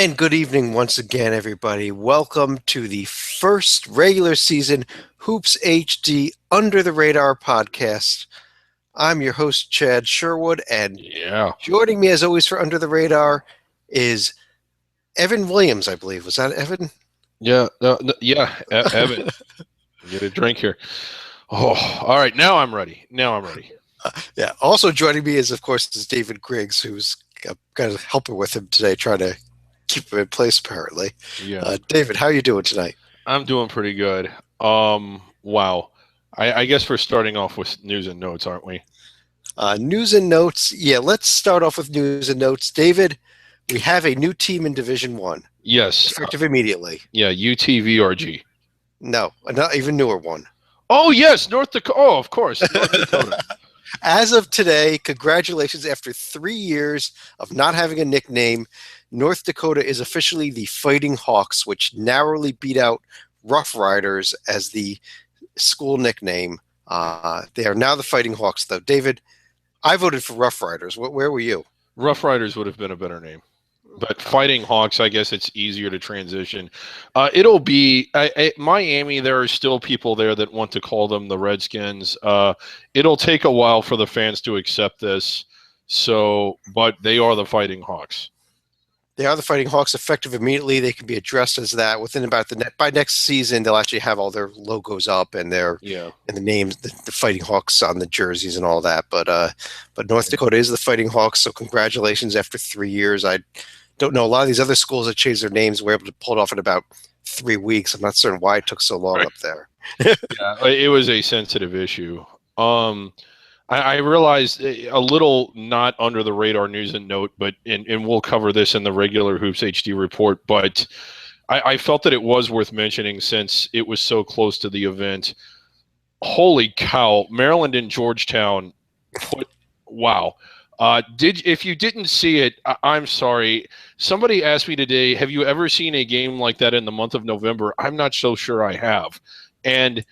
And good evening once again, everybody. Welcome to the first regular season Hoops HD Under the Radar podcast. I'm your host, Chad Sherwood, and Yeah. joining me as always for Under the Radar is Evan Williams, I believe. Was that Evan? Yeah. No, Evan, get a drink here. Oh, all right. Now I'm ready. Yeah. Also joining me is, of course, is David Griggs, who's got a helper with him today, trying to keep him in place, apparently. Yeah. David, how are you doing tonight? I'm doing pretty good. Wow. I guess we're starting off with news and notes, aren't we? News and notes. Yeah, let's start off with news and notes. David, we have a new team in Division One, Yes. effective immediately. Yeah. UTVRG. No, not even newer one. Oh yes, North Dakota. Oh, of course, North Dakota. As of today, congratulations. After 3 years of not having a nickname, North Dakota is officially the Fighting Hawks, which narrowly beat out Rough Riders as the school nickname. They are now the Fighting Hawks, though. David, I voted for Rough Riders. Where were you? Rough Riders would have been a better name. But Fighting Hawks, I guess it's easier to transition. It'll be Miami. There are still people there that want to call them the Redskins. It'll take a while for the fans to accept this. But they are the Fighting Hawks. They are the Fighting Hawks, effective immediately. They can be addressed as that within about by next season. They'll actually have all their logos up and and the names, the Fighting Hawks on the jerseys and all that. But North Dakota is the Fighting Hawks, so congratulations after 3 years. I don't know, a lot of these other schools that changed their names were able to pull it off in about 3 weeks. I'm not certain why it took so long up there. Yeah, it was a sensitive issue. I realized a little not under the radar news and note, but and we'll cover this in the regular Hoops HD report. But I felt that it was worth mentioning since it was so close to the event. Holy cow! Maryland and Georgetown. Wow. If you didn't see it, I'm sorry. Somebody asked me today, have you ever seen a game like that in the month of November? I'm not so sure I have. And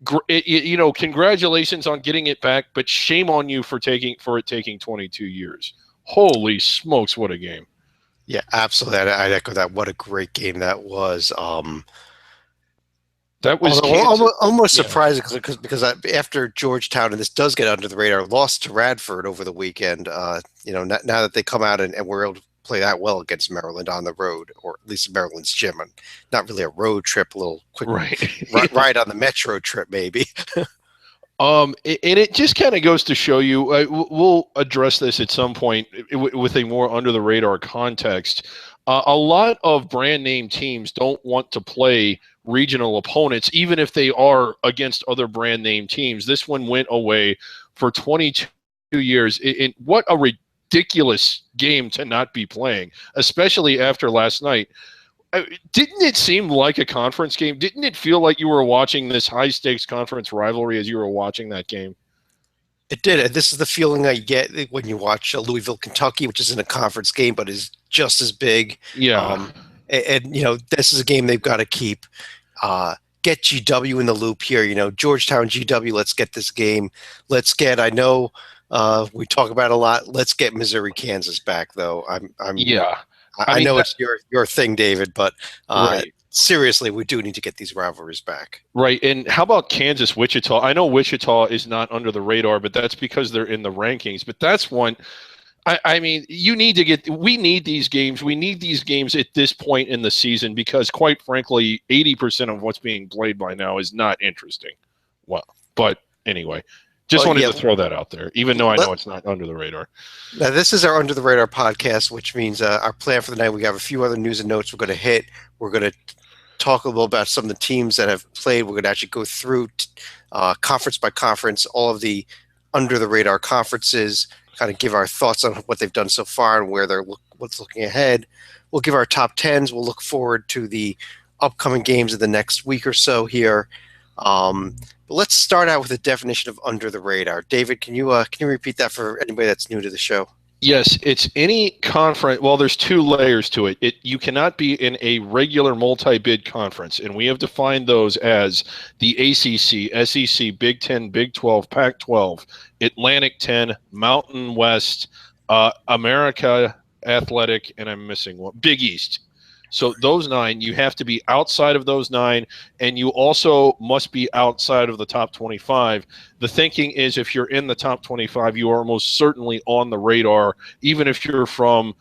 congratulations on getting it back, but shame on you for it taking 22 years. Holy smokes, what a game! Yeah, absolutely. I'd echo that. What a great game that was. That was almost surprising because after Georgetown, and this does get under the radar, lost to Radford over the weekend. Now that they come out and we're able to play that well against Maryland on the road, or at least Maryland's gym, and not really a road trip, a little quick ride on the metro trip, maybe. And it just kind of goes to show you, we'll address this at some point with a more under the radar context. A lot of brand name teams don't want to play regional opponents, even if they are against other brand name teams. This one went away for 22 years. What a ridiculous game to not be playing, especially after last night. Didn't it seem like a conference game? Didn't it feel like you were watching this high-stakes conference rivalry as you were watching that game? It did. And this is the feeling I get when you watch Louisville, Kentucky, which isn't a conference game, but is just as big. Yeah. This is a game they've got to keep. Get GW in the loop here. Georgetown, GW, let's get this game. I know we talk about it a lot. Let's get Missouri, Kansas back, though. I know it's your thing, David, but right. Seriously, we do need to get these rivalries back. Right. And how about Kansas, Wichita? I know Wichita is not under the radar, but that's because they're in the rankings. But that's one. I mean, we need these games. We need these games at this point in the season because, quite frankly, 80% of what's being played by now is not interesting. Well, but anyway. Just wanted to throw that out there, even though I know it's not under the radar. Now, this is our Under the Radar podcast, which means our plan for the night, we have a few other news and notes we're going to hit. We're going to talk a little about some of the teams that have played. We're going to actually go through conference by conference, all of the Under the Radar conferences, kind of give our thoughts on what they've done so far and what's looking ahead. We'll give our top 10s. We'll look forward to the upcoming games of the next week or so here. But let's start out with a definition of under the radar. David, can you repeat that for anybody that's new to the show? Yes, it's any conference. Well, there's two layers to it. You cannot be in a regular multi-bid conference, and we have defined those as the ACC, SEC, Big 10, Big 12, Pac 12, Atlantic 10, Mountain West, America, Athletic, and I'm missing one. Big East. So those 9, you have to be outside of those 9, and you also must be outside of the top 25. The thinking is if you're in the top 25, you are most certainly on the radar, even if you're from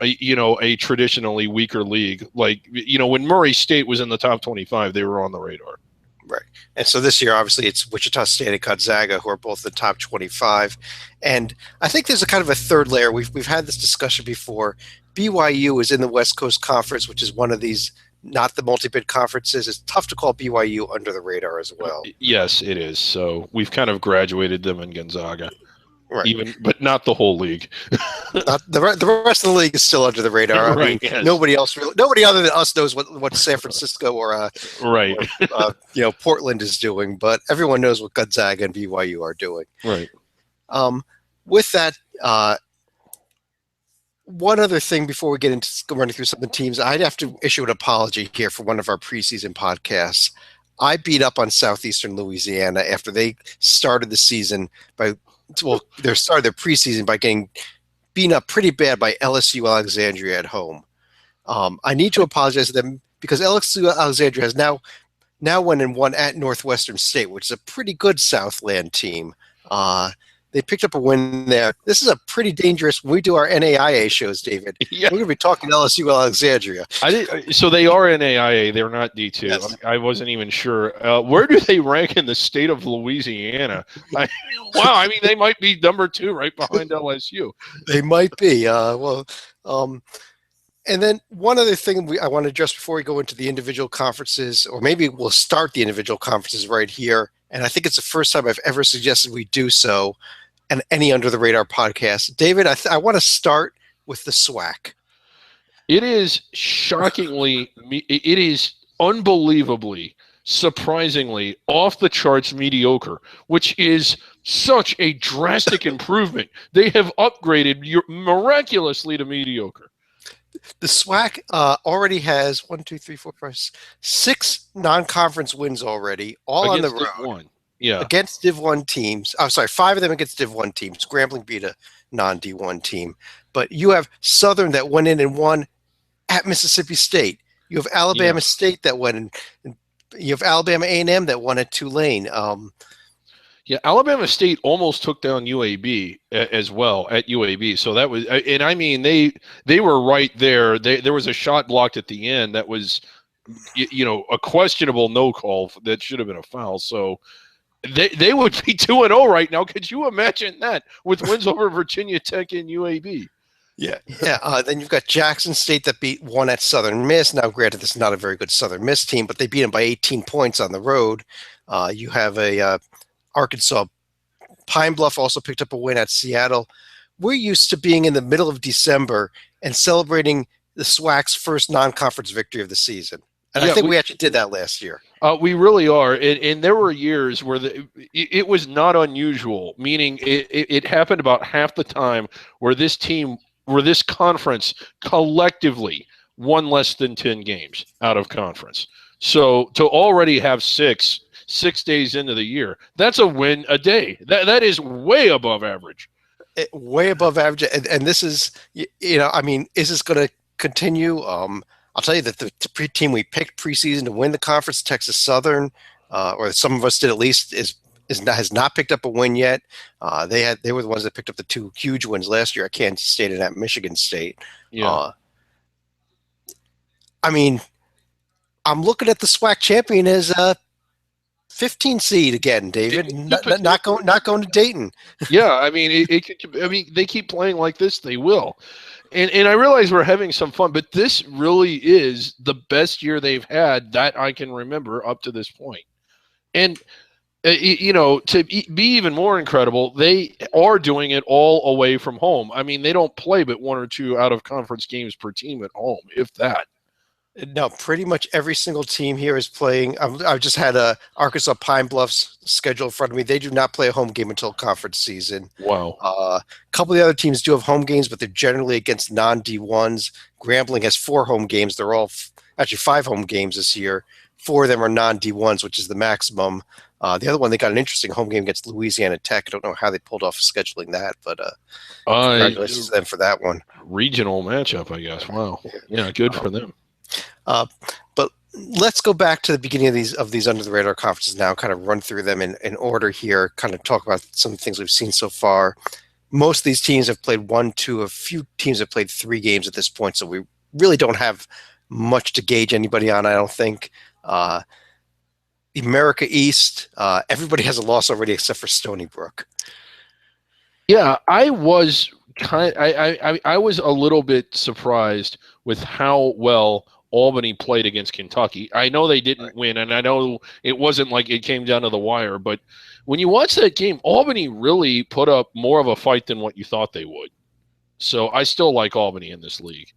a traditionally weaker league. Like, when Murray State was in the top 25, they were on the radar. Right. And so this year, obviously, it's Wichita State and Gonzaga who are both the top 25. And I think there's a kind of a third layer. We've had this discussion before. BYU is in the West Coast Conference, which is one of these, not the multi-bid conferences. It's tough to call BYU under the radar as well. Yes, it is. So we've kind of graduated them in Gonzaga. Right. But not the whole league. Not the rest of the league is still under the radar. I mean, yes. nobody other than us knows what San Francisco or Portland is doing, but everyone knows what Gonzaga and BYU are doing. Right. With that, one other thing before we get into running through some of the teams, I'd have to issue an apology here for one of our preseason podcasts. I beat up on Southeastern Louisiana after they started the season they started their preseason by getting beaten up pretty bad by LSU Alexandria at home. I need to apologize to them because LSU Alexandria has now went and won at Northwestern State, which is a pretty good Southland team. They picked up a win there. This is a pretty dangerous. When we do our NAIA shows, David, yeah. We're going to be talking LSU Alexandria. So they are NAIA. They're not D2. Yes. I wasn't even sure. Where do they rank in the state of Louisiana? Wow, I mean, they might be number 2 right behind LSU. They might be. And then one other thing I want to address before we go into the individual conferences, or maybe we'll start the individual conferences right here. And I think it's the first time I've ever suggested we do so. And any Under the Radar podcast. David, I want to start with the SWAC. It is unbelievably, surprisingly off the charts mediocre, which is such a drastic improvement. They have upgraded miraculously to mediocre. The SWAC already has 6 non-conference wins already, all against on the road. Div 1. Yeah. Against Div 1 teams. I'm sorry, 5 of them against Div 1 teams. Grambling beat a non-D1 team. But you have Southern that went in and won at Mississippi State. You have Alabama State that went in. You have Alabama A&M that won at Tulane. Alabama State almost took down UAB as well at UAB. So that was, and I mean, they were right there. There was a shot blocked at the end that was, a questionable no call that should have been a foul. So they would be 2-0 right now. Could you imagine that with wins over Virginia Tech and UAB? Yeah. Then you've got Jackson State that won at Southern Miss. Now, granted, this is not a very good Southern Miss team, but they beat them by 18 points on the road. You have Arkansas Pine Bluff also picked up a win at Seattle. We're used to being in the middle of December and celebrating the SWAC's first non-conference victory of the season. And I think we actually did that last year. We really are. And there were years where it was not unusual, meaning it happened about half the time where this conference collectively won less than 10 games out of conference. So to already have 6 days into the year, that's a win a day. That is way above average. Way above average. And this is, I mean, is this going to continue? I'll tell you that the team we picked preseason to win the conference, Texas Southern, or some of us did at least, has not picked up a win yet. They were the ones that picked up the 2 huge wins last year at Kansas State and at Michigan State. Yeah. I mean, I'm looking at the SWAC champion as a 15 seed again, David. Not going to Dayton. Yeah, I mean, they keep playing like this, they will. And I realize we're having some fun, but this really is the best year they've had that I can remember up to this point. And to be even more incredible, they are doing it all away from home. I mean, they don't play but 1 or 2 out of conference games per team at home, if that. No, pretty much every single team here is playing. I've just had Arkansas Pine Bluffs schedule in front of me. They do not play a home game until conference season. Wow. A couple of the other teams do have home games, but they're generally against non-D1s. Grambling has 4 home games. They're all actually 5 home games this year. 4 of them are non-D1s, which is the maximum. The other one, they got an interesting home game against Louisiana Tech. I don't know how they pulled off scheduling that, but congratulations to them for that one. Regional matchup, I guess. Wow. Yeah, good for them. But let's go back to the beginning of these under the radar conferences now, kind of run through them in order here, kind of talk about some of the things we've seen so far. Most of these teams have played 1, 2, a few teams have played 3 games at this point, so we really don't have much to gauge anybody on, I don't think. America East, everybody has a loss already except for Stony Brook. Yeah, I was I was a little bit surprised with how well Albany played against Kentucky. I know they didn't win, and I know it wasn't like it came down to the wire, but when you watch that game, Albany really put up more of a fight than what you thought they would. So I still like Albany in this league.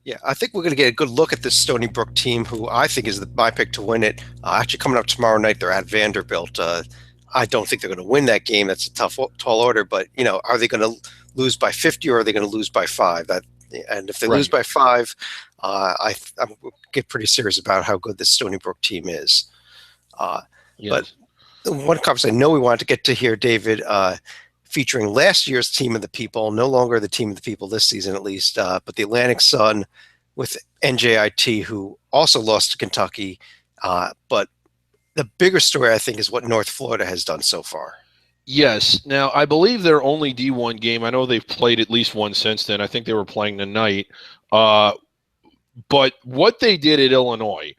Yeah, I think we're going to get a good look at this Stony Brook team, who I think is my pick to win it. Actually, coming up tomorrow night, they're at Vanderbilt. I don't think they're going to win that game. That's a tall order. But, are they going to lose by 50 or are they going to lose by 5? And if they lose by 5, I get pretty serious about how good this Stony Brook team is. But one conference I know we wanted to get to here, David, featuring last year's Team of the People, no longer the Team of the People this season at least, but the Atlantic Sun with NJIT, who also lost to Kentucky. But the bigger story, I think, is what North Florida has done so far. Yes. Now, I believe their only D1 game, I know they've played at least one since then. I think they were playing tonight. But what they did at Illinois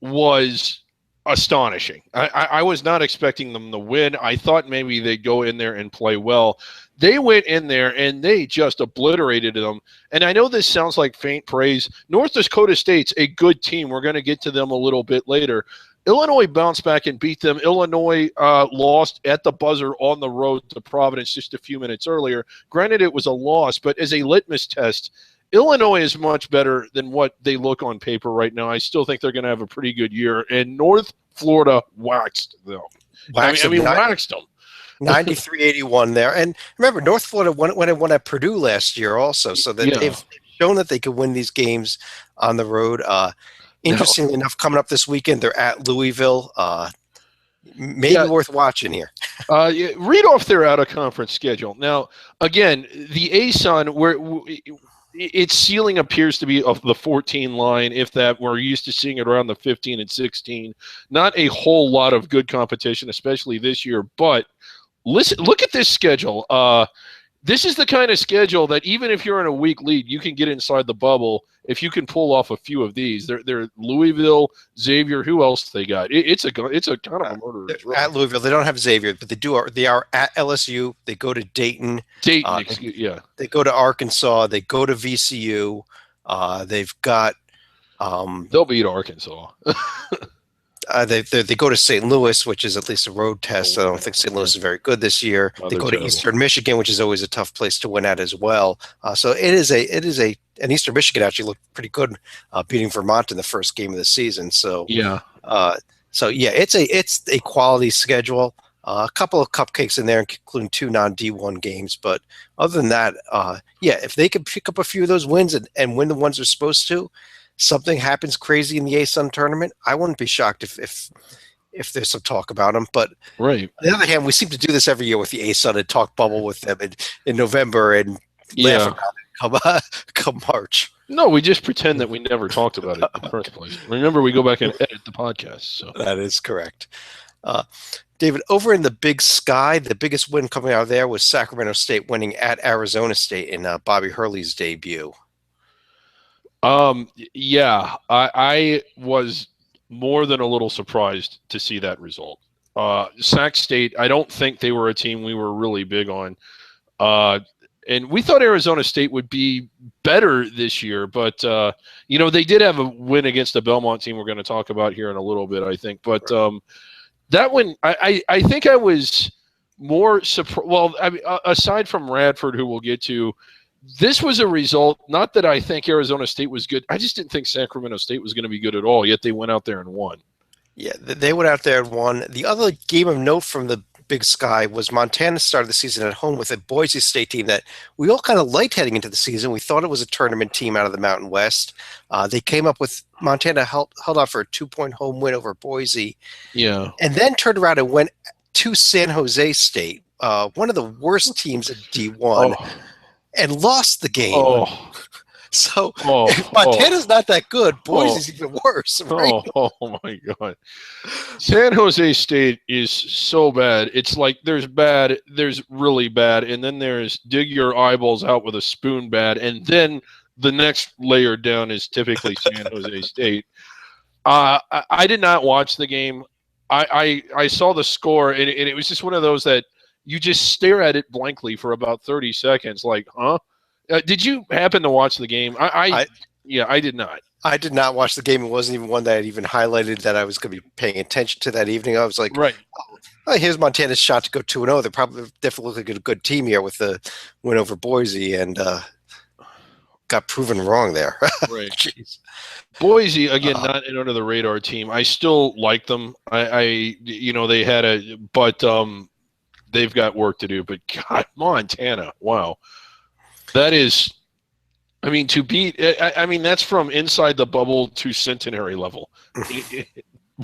was astonishing. I was not expecting them to win. I thought maybe they'd go in there and play well. They went in there and they just obliterated them. And I know this sounds like faint praise. North Dakota State's a good team. We're going to get to them a little bit later. Illinois bounced back and beat them. Illinois lost at the buzzer on the road to Providence just a few minutes earlier. Granted, it was a loss, but as a litmus test, Illinois is much better than what they look on paper right now. I still think they're going to have a pretty good year. And North Florida waxed them. Waxed them. 93-81 there. And remember, North Florida won at Purdue last year also, so that they've shown that they could win these games on the road. Interestingly enough, coming up this weekend, they're at Louisville. Maybe worth watching here. Read off their out-of-conference schedule. Now, again, the ASUN, its ceiling appears to be of the 14 line, if that. We're used to seeing it around the 15 and 16. Not a whole lot of good competition, especially this year. But look at this schedule. This is the kind of schedule that even if you're in a weak lead, you can get inside the bubble if you can pull off a few of these. They're Louisville, Xavier. Who else they got? It's a kind of a murderer's row. At Louisville, they don't have Xavier, but they are at LSU. They go to Dayton. They go to Arkansas. They go to VCU. They've got. They'll beat Arkansas. They go to St. Louis, which is at least a road test. I don't think St. Louis is very good this year. They go to Eastern Michigan, which is always a tough place to win at as well. So and Eastern Michigan actually looked pretty good, beating Vermont in the first game of the season. So it's a quality schedule. A couple of cupcakes in there, including 2 non-D1 games. But other than that, if they could pick up a few of those wins and win the ones they're supposed to, something happens crazy in the ASUN tournament, I wouldn't be shocked if there's some talk about them. But on the other hand, we seem to do this every year with the ASUN and talk bubble with them in November and laugh about it come March. No, we just pretend that we never talked about it in the first place. Remember, we go back and edit the podcast. So that is correct. David, over in the Big Sky, the biggest win coming out of there was Sacramento State winning at Arizona State in Bobby Hurley's debut. I was more than a little surprised to see that result. Sac State, I don't think they were a team we were really big on. And we thought Arizona State would be better this year, but, they did have a win against the Belmont team we're going to talk about here in a little bit, I think. But that one, I think I was more surprised. Well, aside from Radford, who we'll get to, this was a result, not that I think Arizona State was good. I just didn't think Sacramento State was going to be good at all, yet they went out there and won. Yeah, they went out there and won. The other game of note from the Big Sky was Montana started the season at home with a Boise State team that we all kind of liked heading into the season. We thought it was a tournament team out of the Mountain West. They came up with Montana held out for a 2-point home win over Boise, Yeah. and then turned around and went to San Jose State, one of the worst teams in D1, and lost the game. So if Montana's not that good, Boise's even worse, right? Oh my God. San Jose State is so bad. It's like there's bad, there's really bad, and then there's dig your eyeballs out with a spoon bad, and then the next layer down is typically San Jose State. I did not watch the game. I saw the score, and it was just one of those that you just stare at it blankly for about 30 seconds, like, huh? Did you happen to watch the game? I did not. I did not watch the game. It wasn't even one that I'd even highlighted that I was going to be paying attention to that evening. I was like, right. Oh, here's Montana's shot to go 2-0. They're probably definitely looking like a good team here with the win over Boise, and got proven wrong there. Right. Jeez. Boise, again, not an under the radar team. I still like them. They had but they've got work to do. But God, Montana, wow. That is, to beat, that's from inside the bubble to centenary level.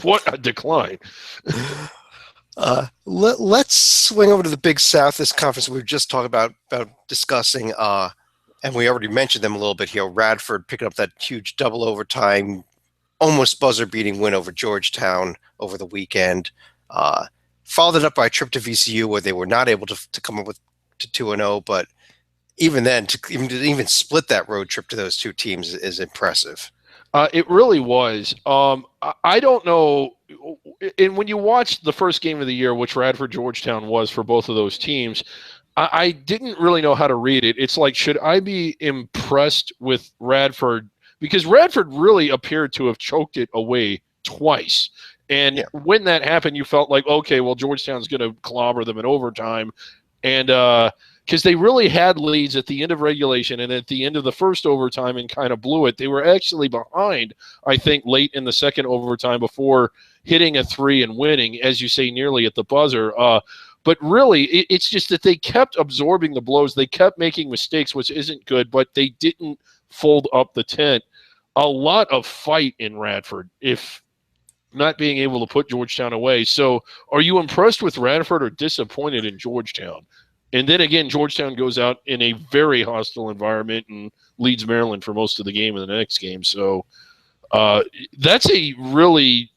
What a decline. Let's swing over to the Big South, this conference we were just talking about discussing, and we already mentioned them a little bit here. Radford picking up that huge double overtime, almost buzzer-beating win over Georgetown over the weekend. Followed it up by a trip to VCU where they were not able to come up with to 2-0, but even then, to even split that road trip to those two teams is impressive. It really was. I don't know. And when you watch the first game of the year, which Radford Georgetown was for both of those teams, I didn't really know how to read it. It's like, should I be impressed with Radford? Because Radford really appeared to have choked it away twice. And when that happened, you felt like, okay, well, Georgetown's going to clobber them in overtime. And because they really had leads at the end of regulation and at the end of the first overtime and kind of blew it. They were actually behind, I think, late in the second overtime before hitting a three and winning, as you say, nearly at the buzzer. But really, it's just that they kept absorbing the blows. They kept making mistakes, which isn't good, but they didn't fold up the tent. A lot of fight in Radford, if not being able to put Georgetown away. So are you impressed with Radford or disappointed in Georgetown? And then again, Georgetown goes out in a very hostile environment and leads Maryland for most of the game in the next game. So that's a really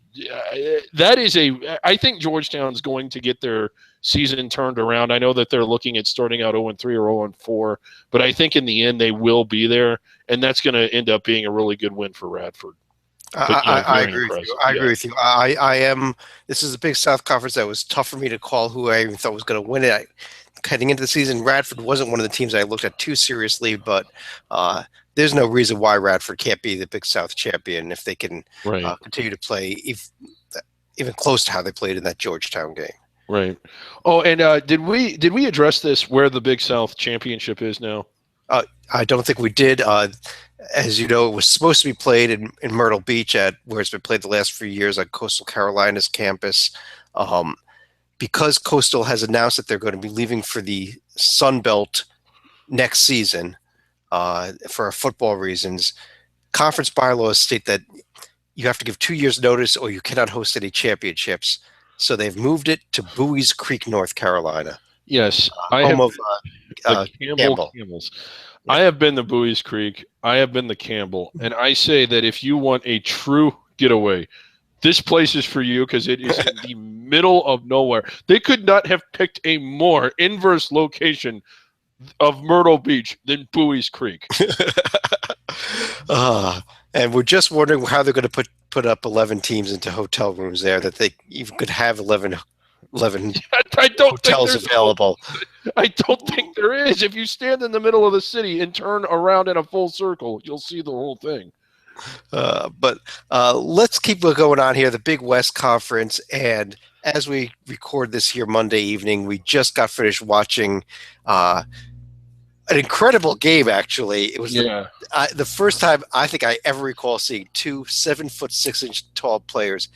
I think Georgetown's going to get their season turned around. I know that they're looking at starting out 0-3 or 0-4, but I think in the end they will be there, and that's going to end up being a really good win for Radford. I agree with you. I agree with you. I am. This is a Big South Conference that was tough for me to call who I even thought was going to win it. Heading into the season, Radford wasn't one of the teams I looked at too seriously, but there's no reason why Radford can't be the Big South champion if they can continue to play even close to how they played in that Georgetown game. Right. Oh, and did we address this where the Big South championship is now? I don't think we did. As you know, it was supposed to be played in Myrtle Beach where it's been played the last few years on Coastal Carolina's campus. Because Coastal has announced that they're going to be leaving for the Sun Belt next season for football reasons, conference bylaws state that you have to give 2 years notice or you cannot host any championships. So they've moved it to Bowie's Creek, North Carolina. Yes. Home of Campbell. Camels. I have been to Bowie's Creek. I have been to Campbell. And I say that if you want a true getaway, this place is for you because it is in the middle of nowhere. They could not have picked a more inverse location of Myrtle Beach than Bowie's Creek. And we're just wondering how they're going to put up 11 teams into hotel rooms there, that they even could have 11 hotels available. I don't think there is. If you stand in the middle of the city and turn around in a full circle, you'll see the whole thing. But let's keep going on here. The Big West Conference, and as we record this here Monday evening, we just got finished watching an incredible game. Actually, it was the first time I think I ever recall seeing two 7'6" tall players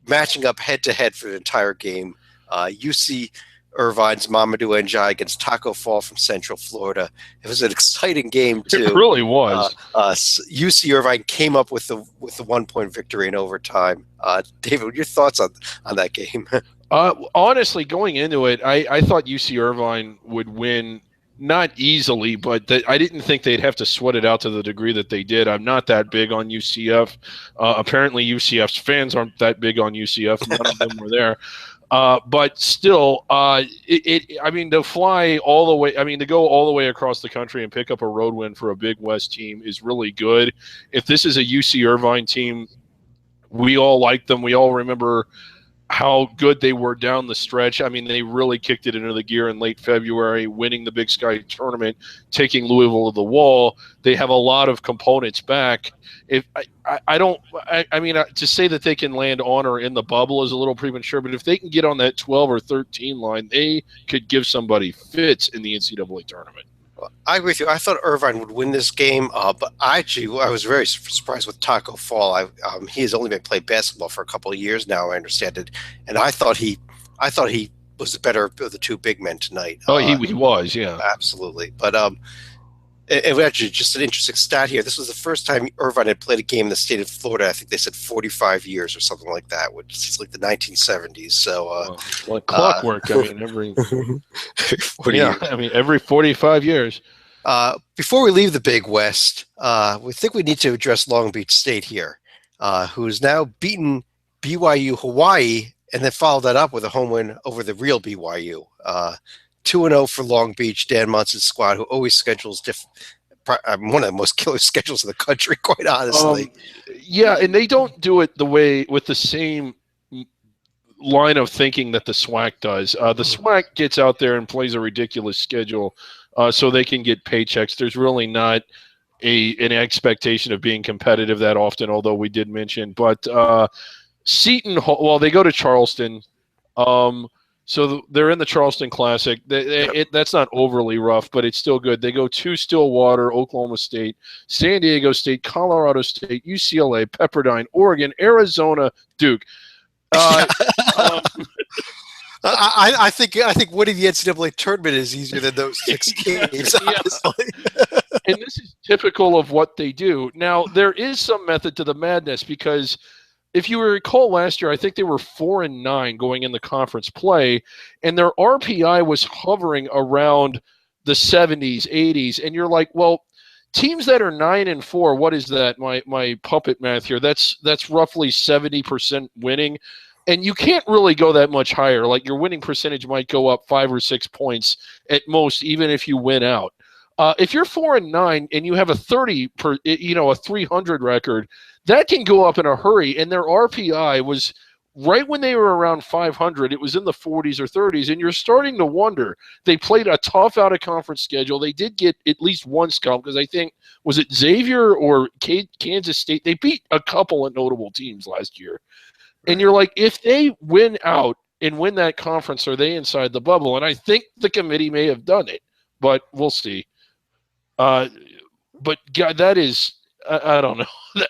matching up head to head for the entire game. UC Irvine's Mamadou Njai against Taco Fall from Central Florida. It was an exciting game too. It really was. UC Irvine came up with the 1-point victory in overtime. David, your thoughts on that game? Honestly, going into it, I thought UC Irvine would win, not easily, but I didn't think they'd have to sweat it out to the degree that they did. I'm not that big on UCF. Apparently, UCF's fans aren't that big on UCF. None of them were there. But still, I mean, to fly all the way, to go all the way across the country and pick up a road win for a Big West team is really good. If this is a UC Irvine team, we all like them. We all remember how good they were down the stretch. I mean, they really kicked it into the gear in late February, winning the Big Sky tournament, taking Louisville to the wall. They have a lot of components back. If I mean, to say that they can land on or in the bubble is a little premature, but if they can get on that 12 or 13 line, they could give somebody fits in the NCAA tournament. I agree with you. I thought Irvine would win this game, but I was very surprised with Taco Fall. He has only been playing basketball for a couple of years now, I understand it, and I thought he was the better of the two big men tonight. Oh, he was, yeah, absolutely. But it actually just an interesting stat here. This was the first time Irvine had played a game in the state of Florida. I think they said 45 years or something like that, which is like the 1970s. So, like clockwork. I mean, every 40 years. I mean, every 45 years. Before we leave the Big West, we think we need to address Long Beach State here, who's now beaten BYU Hawaii and then followed that up with a home win over the real BYU. 2-0 for Long Beach. Dan Munson's squad, who always schedules one of the most killer schedules in the country, quite honestly. Yeah, and they don't do it with the same line of thinking that the SWAC does. The SWAC gets out there and plays a ridiculous schedule so they can get paychecks. There's really not an expectation of being competitive that often, although we did mention. But Seton, well, they go to Charleston. So they're in the Charleston Classic. That's not overly rough, but it's still good. They go to Stillwater, Oklahoma State, San Diego State, Colorado State, UCLA, Pepperdine, Oregon, Arizona, Duke. I think winning the NCAA tournament is easier than those 6 games. Honestly. And this is typical of what they do. Now, there is some method to the madness because if you recall last year, I think they were 4-9 going in the conference play, and their RPI was hovering around the 70s, 80s, and you're like, well, teams that are 9-4, what is that? My puppet math here. That's roughly 70% winning, and you can't really go that much higher. Like your winning percentage might go up 5 or 6 points at most, even if you win out. If you're 4-9 and you have a 300 record, that can go up in a hurry. And their RPI was right when they were around 500. It was in the 40s or 30s, and you're starting to wonder. They played a tough out-of-conference schedule. They did get at least one scalp because I think was it Xavier or Kansas State? They beat a couple of notable teams last year, and you're like, if they win out and win that conference, are they inside the bubble? And I think the committee may have done it, but we'll see. But God, that is, I don't know.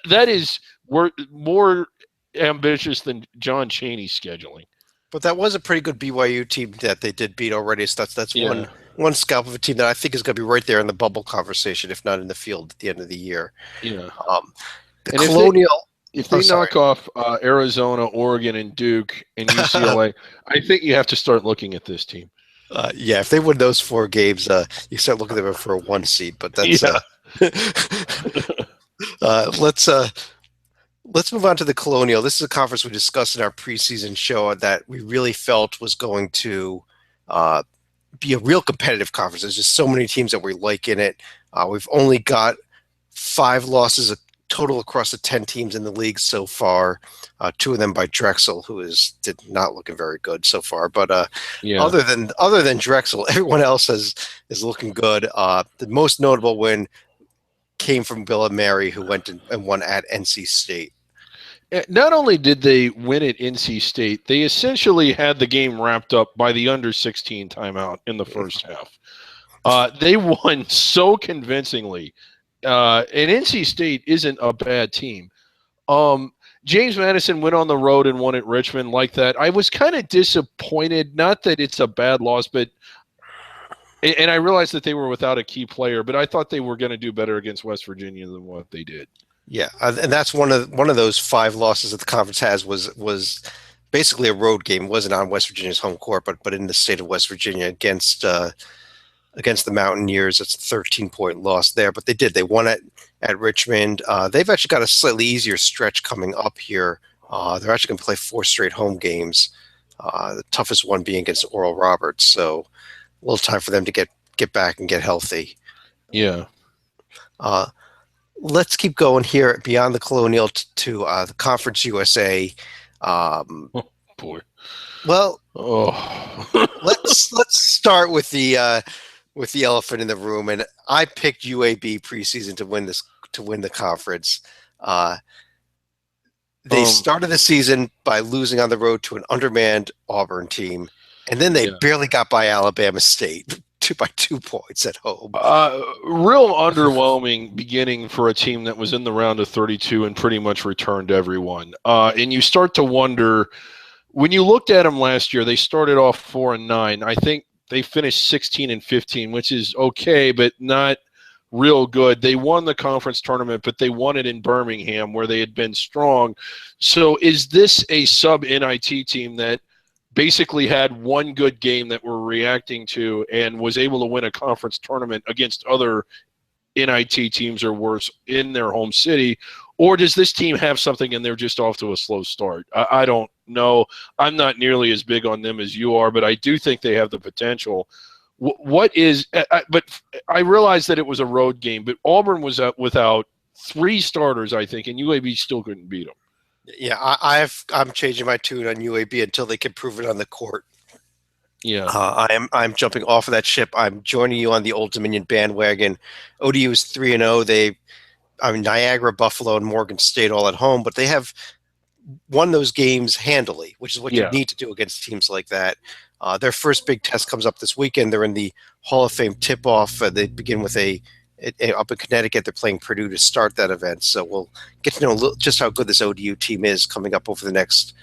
That is more ambitious than John Chaney's scheduling. But that was a pretty good BYU team that they did beat already. So that's one scalp of a team that I think is going to be right there in the bubble conversation, if not in the field at the end of the year. Yeah. The Colonial. If they knock off Arizona, Oregon, and Duke and UCLA, I think you have to start looking at this team. Yeah, if they win those 4 games, you start looking at them for a 1 seed. But that's let's move on to the Colonial. This is a conference we discussed in our preseason show that we really felt was going to be a real competitive conference. There's just so many teams that we like in it. We've only got 5 losses total across the 10 teams in the league so far. 2 of them by Drexel, who did not looking very good so far. But other than Drexel, everyone else is looking good. The most notable win came from Bill and Mary, who went and won at NC State. Not only did they win at NC State, they essentially had the game wrapped up by the under-16 timeout in the first half. They won so convincingly. And NC State isn't a bad team. James Madison went on the road and won at Richmond like that. I was kind of disappointed. Not that it's a bad loss, but and I realized that they were without a key player, but I thought they were going to do better against West Virginia than what they did. Yeah, and that's one of those 5 losses that the conference has was basically a road game. It wasn't on West Virginia's home court, but in the state of West Virginia against the Mountaineers. It's a 13-point loss there, but they won at Richmond. They've actually got a slightly easier stretch coming up here. They're actually going to play 4 straight home games. The toughest one being against Oral Roberts, so a little time for them to get back and get healthy. Yeah. Let's keep going here beyond the Colonial to the Conference USA. Oh, boy. Well, oh. let's start with the elephant in the room, and I picked UAB preseason to win the conference. They started the season by losing on the road to an undermanned Auburn team, and then they barely got by Alabama State by 2 points at home. Real underwhelming beginning for a team that was in the round of 32 and pretty much returned everyone. And you start to wonder, when you looked at them last year, they started off 4-9. I think they finished 16-15, which is okay, but not real good. They won the conference tournament, but they won it in Birmingham where they had been strong. So is this a sub-NIT team that basically had one good game that we're reacting to and was able to win a conference tournament against other NIT teams or worse in their home city? Or does this team have something and they're just off to a slow start? I don't know. I'm not nearly as big on them as you are, but I do think they have the potential. But I realized that it was a road game, but Auburn was without 3 starters, I think, and UAB still couldn't beat them. Yeah, I'm changing my tune on UAB until they can prove it on the court. Yeah, I'm jumping off of that ship. I'm joining you on the Old Dominion bandwagon. ODU is 3-0. Niagara, Buffalo, and Morgan State all at home, but they have won those games handily, which is what you need to do against teams like that. Their first big test comes up this weekend. They're in the Hall of Fame tip-off. They begin with up in Connecticut. They're playing Purdue to start that event. So we'll get to know just how good this ODU team is coming up over the next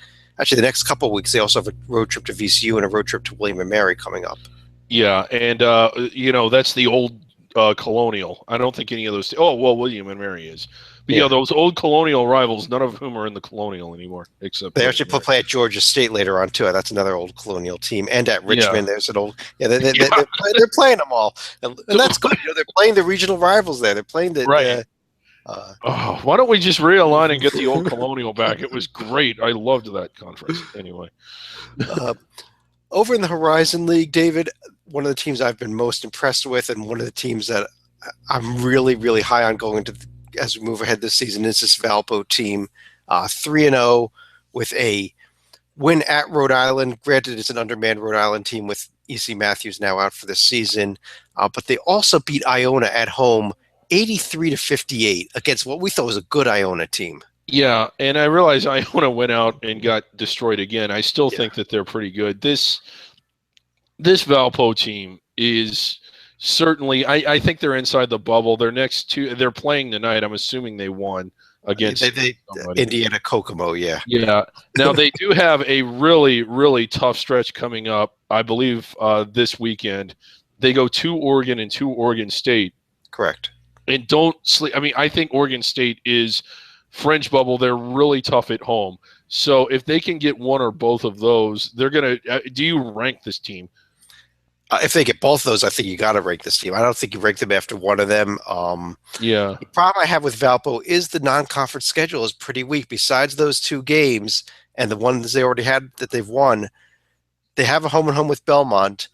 couple of weeks. They also have a road trip to VCU and a road trip to William & Mary coming up. Yeah, and that's the old Colonial. I don't think any of those. Oh well, William & Mary is. But those old Colonial rivals, none of whom are in the Colonial anymore, except they actually play at Georgia State later on too. That's another old Colonial team, and at Richmond, there's an old. Yeah, they're playing them all, and that's good. They're playing the regional rivals there. They're playing the right. Why don't we just realign and get the old Colonial back? It was great. I loved that conference. Anyway, over in the Horizon League, David, one of the teams I've been most impressed with, and one of the teams that I'm really, really high on going into as we move ahead this season is this Valpo team, 3-0 with a win at Rhode Island. Granted, it's an undermanned Rhode Island team with E.C. Matthews now out for the season, but they also beat Iona at home 83-58 against what we thought was a good Iona team. Yeah, and I realize Iona went out and got destroyed again. I still think that they're pretty good. This Valpo team is certainly, I think they're inside the bubble. Their next 2, they're playing tonight. I'm assuming they won against Indiana Kokomo. Yeah. Yeah. Now they do have a really, really tough stretch coming up. I believe this weekend they go to Oregon and to Oregon State. Correct. And don't sleep. I mean, I think Oregon State is French bubble. They're really tough at home. So if they can get one or both of those, they're gonna. Do you rank this team? If they get both of those, I think you got to rank this team. I don't think you rank them after one of them. The problem I have with Valpo is the non-conference schedule is pretty weak. Besides those 2 games and the ones they already had that they've won, they have a home and home with Belmont.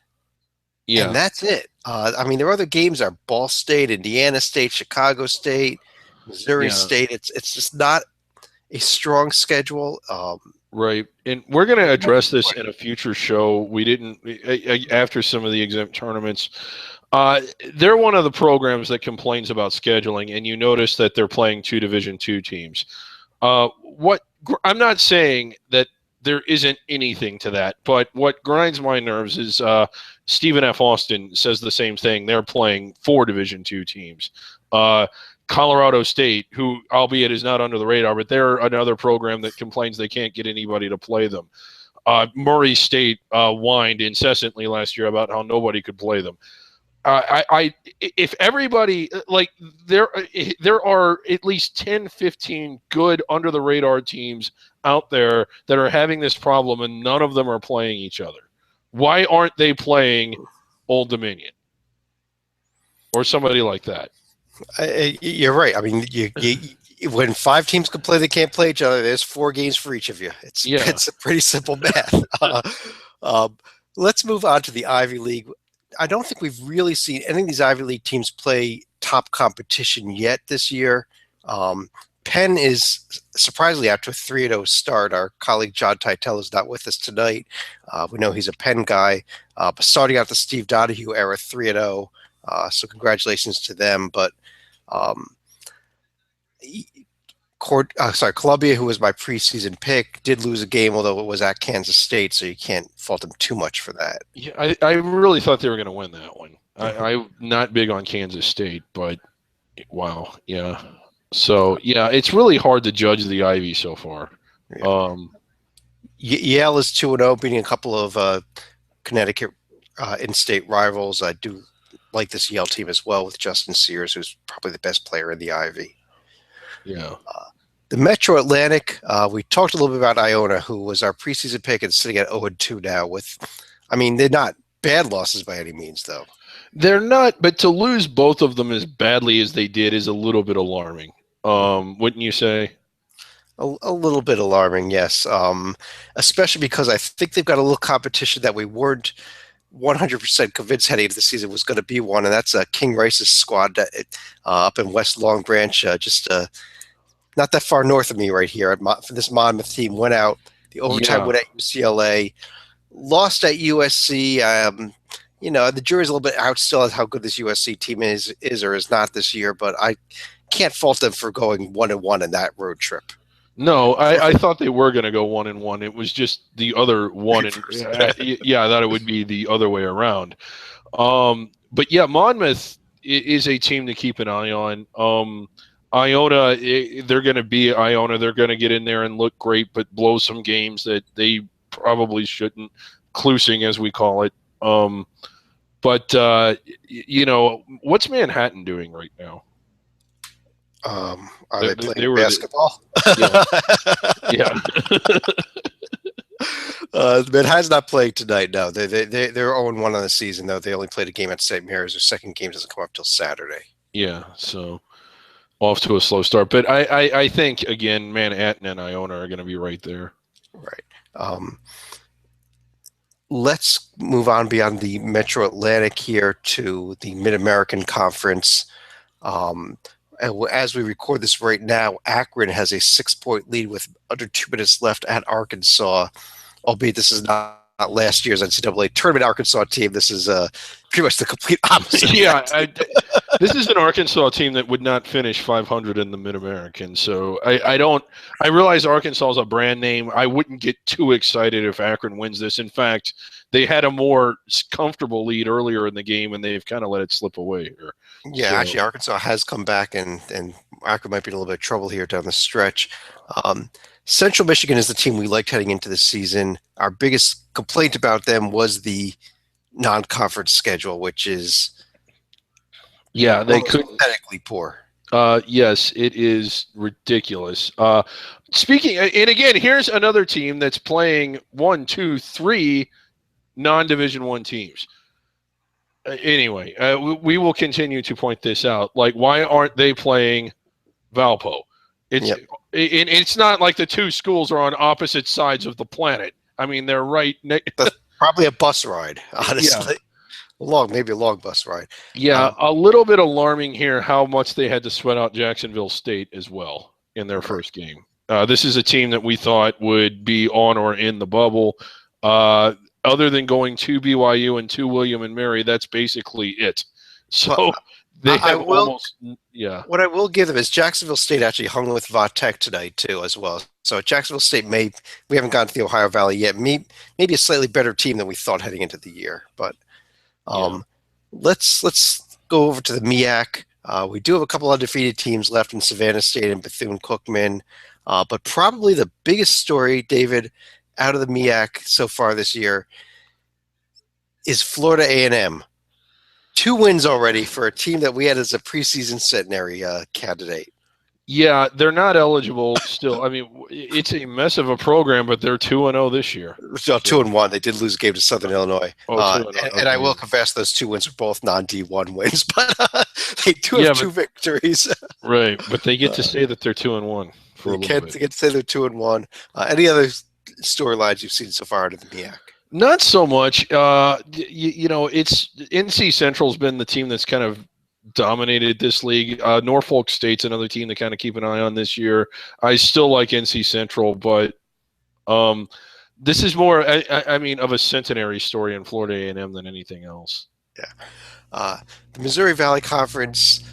Yeah, and that's it. Their other games are Ball State, Indiana State, Chicago State, Missouri State. It's just not a strong schedule. Right, and we're going to address this in a future show. We didn't after some of the exempt tournaments. They're one of the programs that complains about scheduling, and you notice that they're playing 2 Division II teams. I'm not saying that there isn't anything to that, but what grinds my nerves is Stephen F. Austin says the same thing. They're playing 4 Division II teams. Colorado State, who albeit is not under the radar, but they're another program that complains they can't get anybody to play them. Murray State whined incessantly last year about how nobody could play them. If everybody, like, there are at least 10, 15 good under the radar teams out there that are having this problem, and none of them are playing each other. Why aren't they playing Old Dominion or somebody like that? You're right. I mean, when 5 teams can play, they can't play each other. There's 4 games for each of you. It's a pretty simple math. Let's move on to the Ivy League. I don't think we've really seen any of these Ivy League teams play top competition yet this year. Penn is surprisingly out to a 3-0 start. Our colleague John Teitel is not with us tonight. We know he's a Penn guy, but starting out the Steve Donahue era 3-0. So congratulations to them. But Columbia, who was my preseason pick, did lose a game, although it was at Kansas State, so you can't fault them too much for that. Yeah, I really thought they were going to win that one. I'm not big on Kansas State, but wow, yeah. So, yeah, it's really hard to judge the Ivy so far. Yeah. Yale is 2-0, beating a couple of Connecticut in-state rivals. I do like this Yale team as well with Justin Sears, who's probably the best player in the Ivy. Yeah. The Metro Atlantic, we talked a little bit about Iona, who was our preseason pick and sitting at 0-2 now. They're not bad losses by any means, though. They're not, but to lose both of them as badly as they did is a little bit alarming. Wouldn't you say? A little bit alarming, yes. Especially because I think they've got a little competition that we weren't 100% convinced heading into the season was going to be one, and that's King Rice's squad up in West Long Branch, just not that far north of me right here. This Monmouth team went out, the overtime win at UCLA, lost at USC. The jury's a little bit out still on how good this USC team is or is not this year, but I can't fault them for going 1-1 in that road trip. No, I thought they were going to go 1-1. It was just the other one. I thought it would be the other way around. But yeah, Monmouth is a team to keep an eye on. Iona, they're going to be Iona. They're going to get in there and look great, but blow some games that they probably shouldn't. Clusing, as we call it. But what's Manhattan doing right now? Are they playing basketball? Yeah. Manhattan's not playing tonight. No, they're 0-1 on the season, though. They only played a game at St. Mary's. Their second game doesn't come up till Saturday. Yeah, so off to a slow start. But I think, again, Manhattan and Iona are going to be right there. Right. Let's move on beyond the Metro Atlantic here to the Mid-American Conference. As we record this right now, Akron has a 6-point lead with under 2 minutes left at Arkansas, albeit this is not last year's NCAA tournament Arkansas team. This is pretty much the complete opposite. Yeah, this is an Arkansas team that would not finish 500 in the Mid-American. So I realize Arkansas is a brand name. I wouldn't get too excited if Akron wins this. In fact, they had a more comfortable lead earlier in the game, and they've kind of let it slip away here. Yeah, actually, Arkansas has come back, and Akron might be in a little bit of trouble here down the stretch. Central Michigan is the team we liked heading into the season. Our biggest complaint about them was the non-conference schedule, which is they could pathetically poor. Yes, it is ridiculous. Speaking, and again, here's another team that's playing 1, 2, 3 non-Division I teams. Anyway, we will continue to point this out. Like, why aren't they playing Valpo? It's not like the two schools are on opposite sides of the planet. I mean, they're right. That's probably a bus ride, honestly. Yeah. Maybe a long bus ride. Yeah, a little bit alarming here how much they had to sweat out Jacksonville State as well in their first game. This is a team that we thought would be on or in the bubble. Other than going to BYU and to William and Mary, that's basically it. So they have What I will give them is Jacksonville State actually hung with Vatech tonight too, as well. So Jacksonville State we haven't gotten to the Ohio Valley yet. Maybe a slightly better team than we thought heading into the year. But let's go over to the MEAC. We do have a couple undefeated teams left in Savannah State and Bethune-Cookman, but probably the biggest story, David, out of the MEAC so far this year is Florida A&M. 2 wins already for a team that we had as a preseason centenary candidate. Yeah, they're not eligible still. I mean, it's a mess of a program, but they're 2-0 this year. So 2-1. They did lose a game to Southern Illinois. And I will confess those 2 wins are both non-D1 wins, but they do have 2 victories. Right, but they get to say that they're 2-1 for a little bit. They get to say they're 2-1. Any other storylines you've seen so far out of the MEAC? Not so much. It's NC Central's been the team that's kind of dominated this league. Norfolk State's another team to kind of keep an eye on this year. I still like NC Central, but this is more, I mean, of a centenary story in Florida A&M than anything else. Yeah. The Missouri Valley Conference.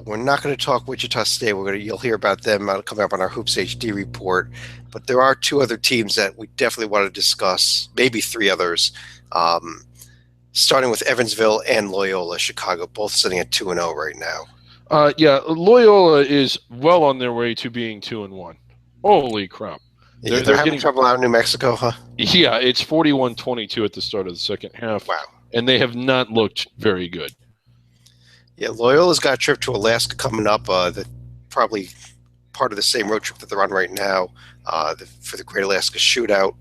We're not going to talk Wichita State. You'll hear about them coming up on our Hoops HD report. But there are 2 other teams that we definitely want to discuss. Maybe 3 others. Starting with Evansville and Loyola Chicago, both sitting at 2-0 right now. Yeah, Loyola is well on their way to being 2-1. Holy crap! They're having trouble out in New Mexico, huh? Yeah, it's 41-22 at the start of the second half. Wow! And they have not looked very good. Yeah, Loyola's got a trip to Alaska coming up. That probably part of the same road trip that they're on right now for the Great Alaska Shootout.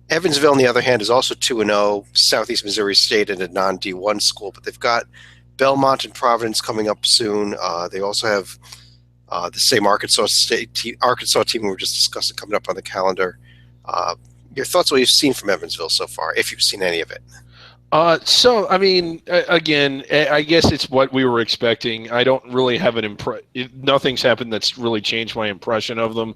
Evansville, on the other hand, is also 2-0, Southeast Missouri State in a non-D1 school, but they've got Belmont and Providence coming up soon. They also have the same Arkansas team we were just discussing coming up on the calendar. Your thoughts on what you've seen from Evansville so far, if you've seen any of it? So, I mean, again, I guess it's what we were expecting. I don't really have nothing's happened that's really changed my impression of them.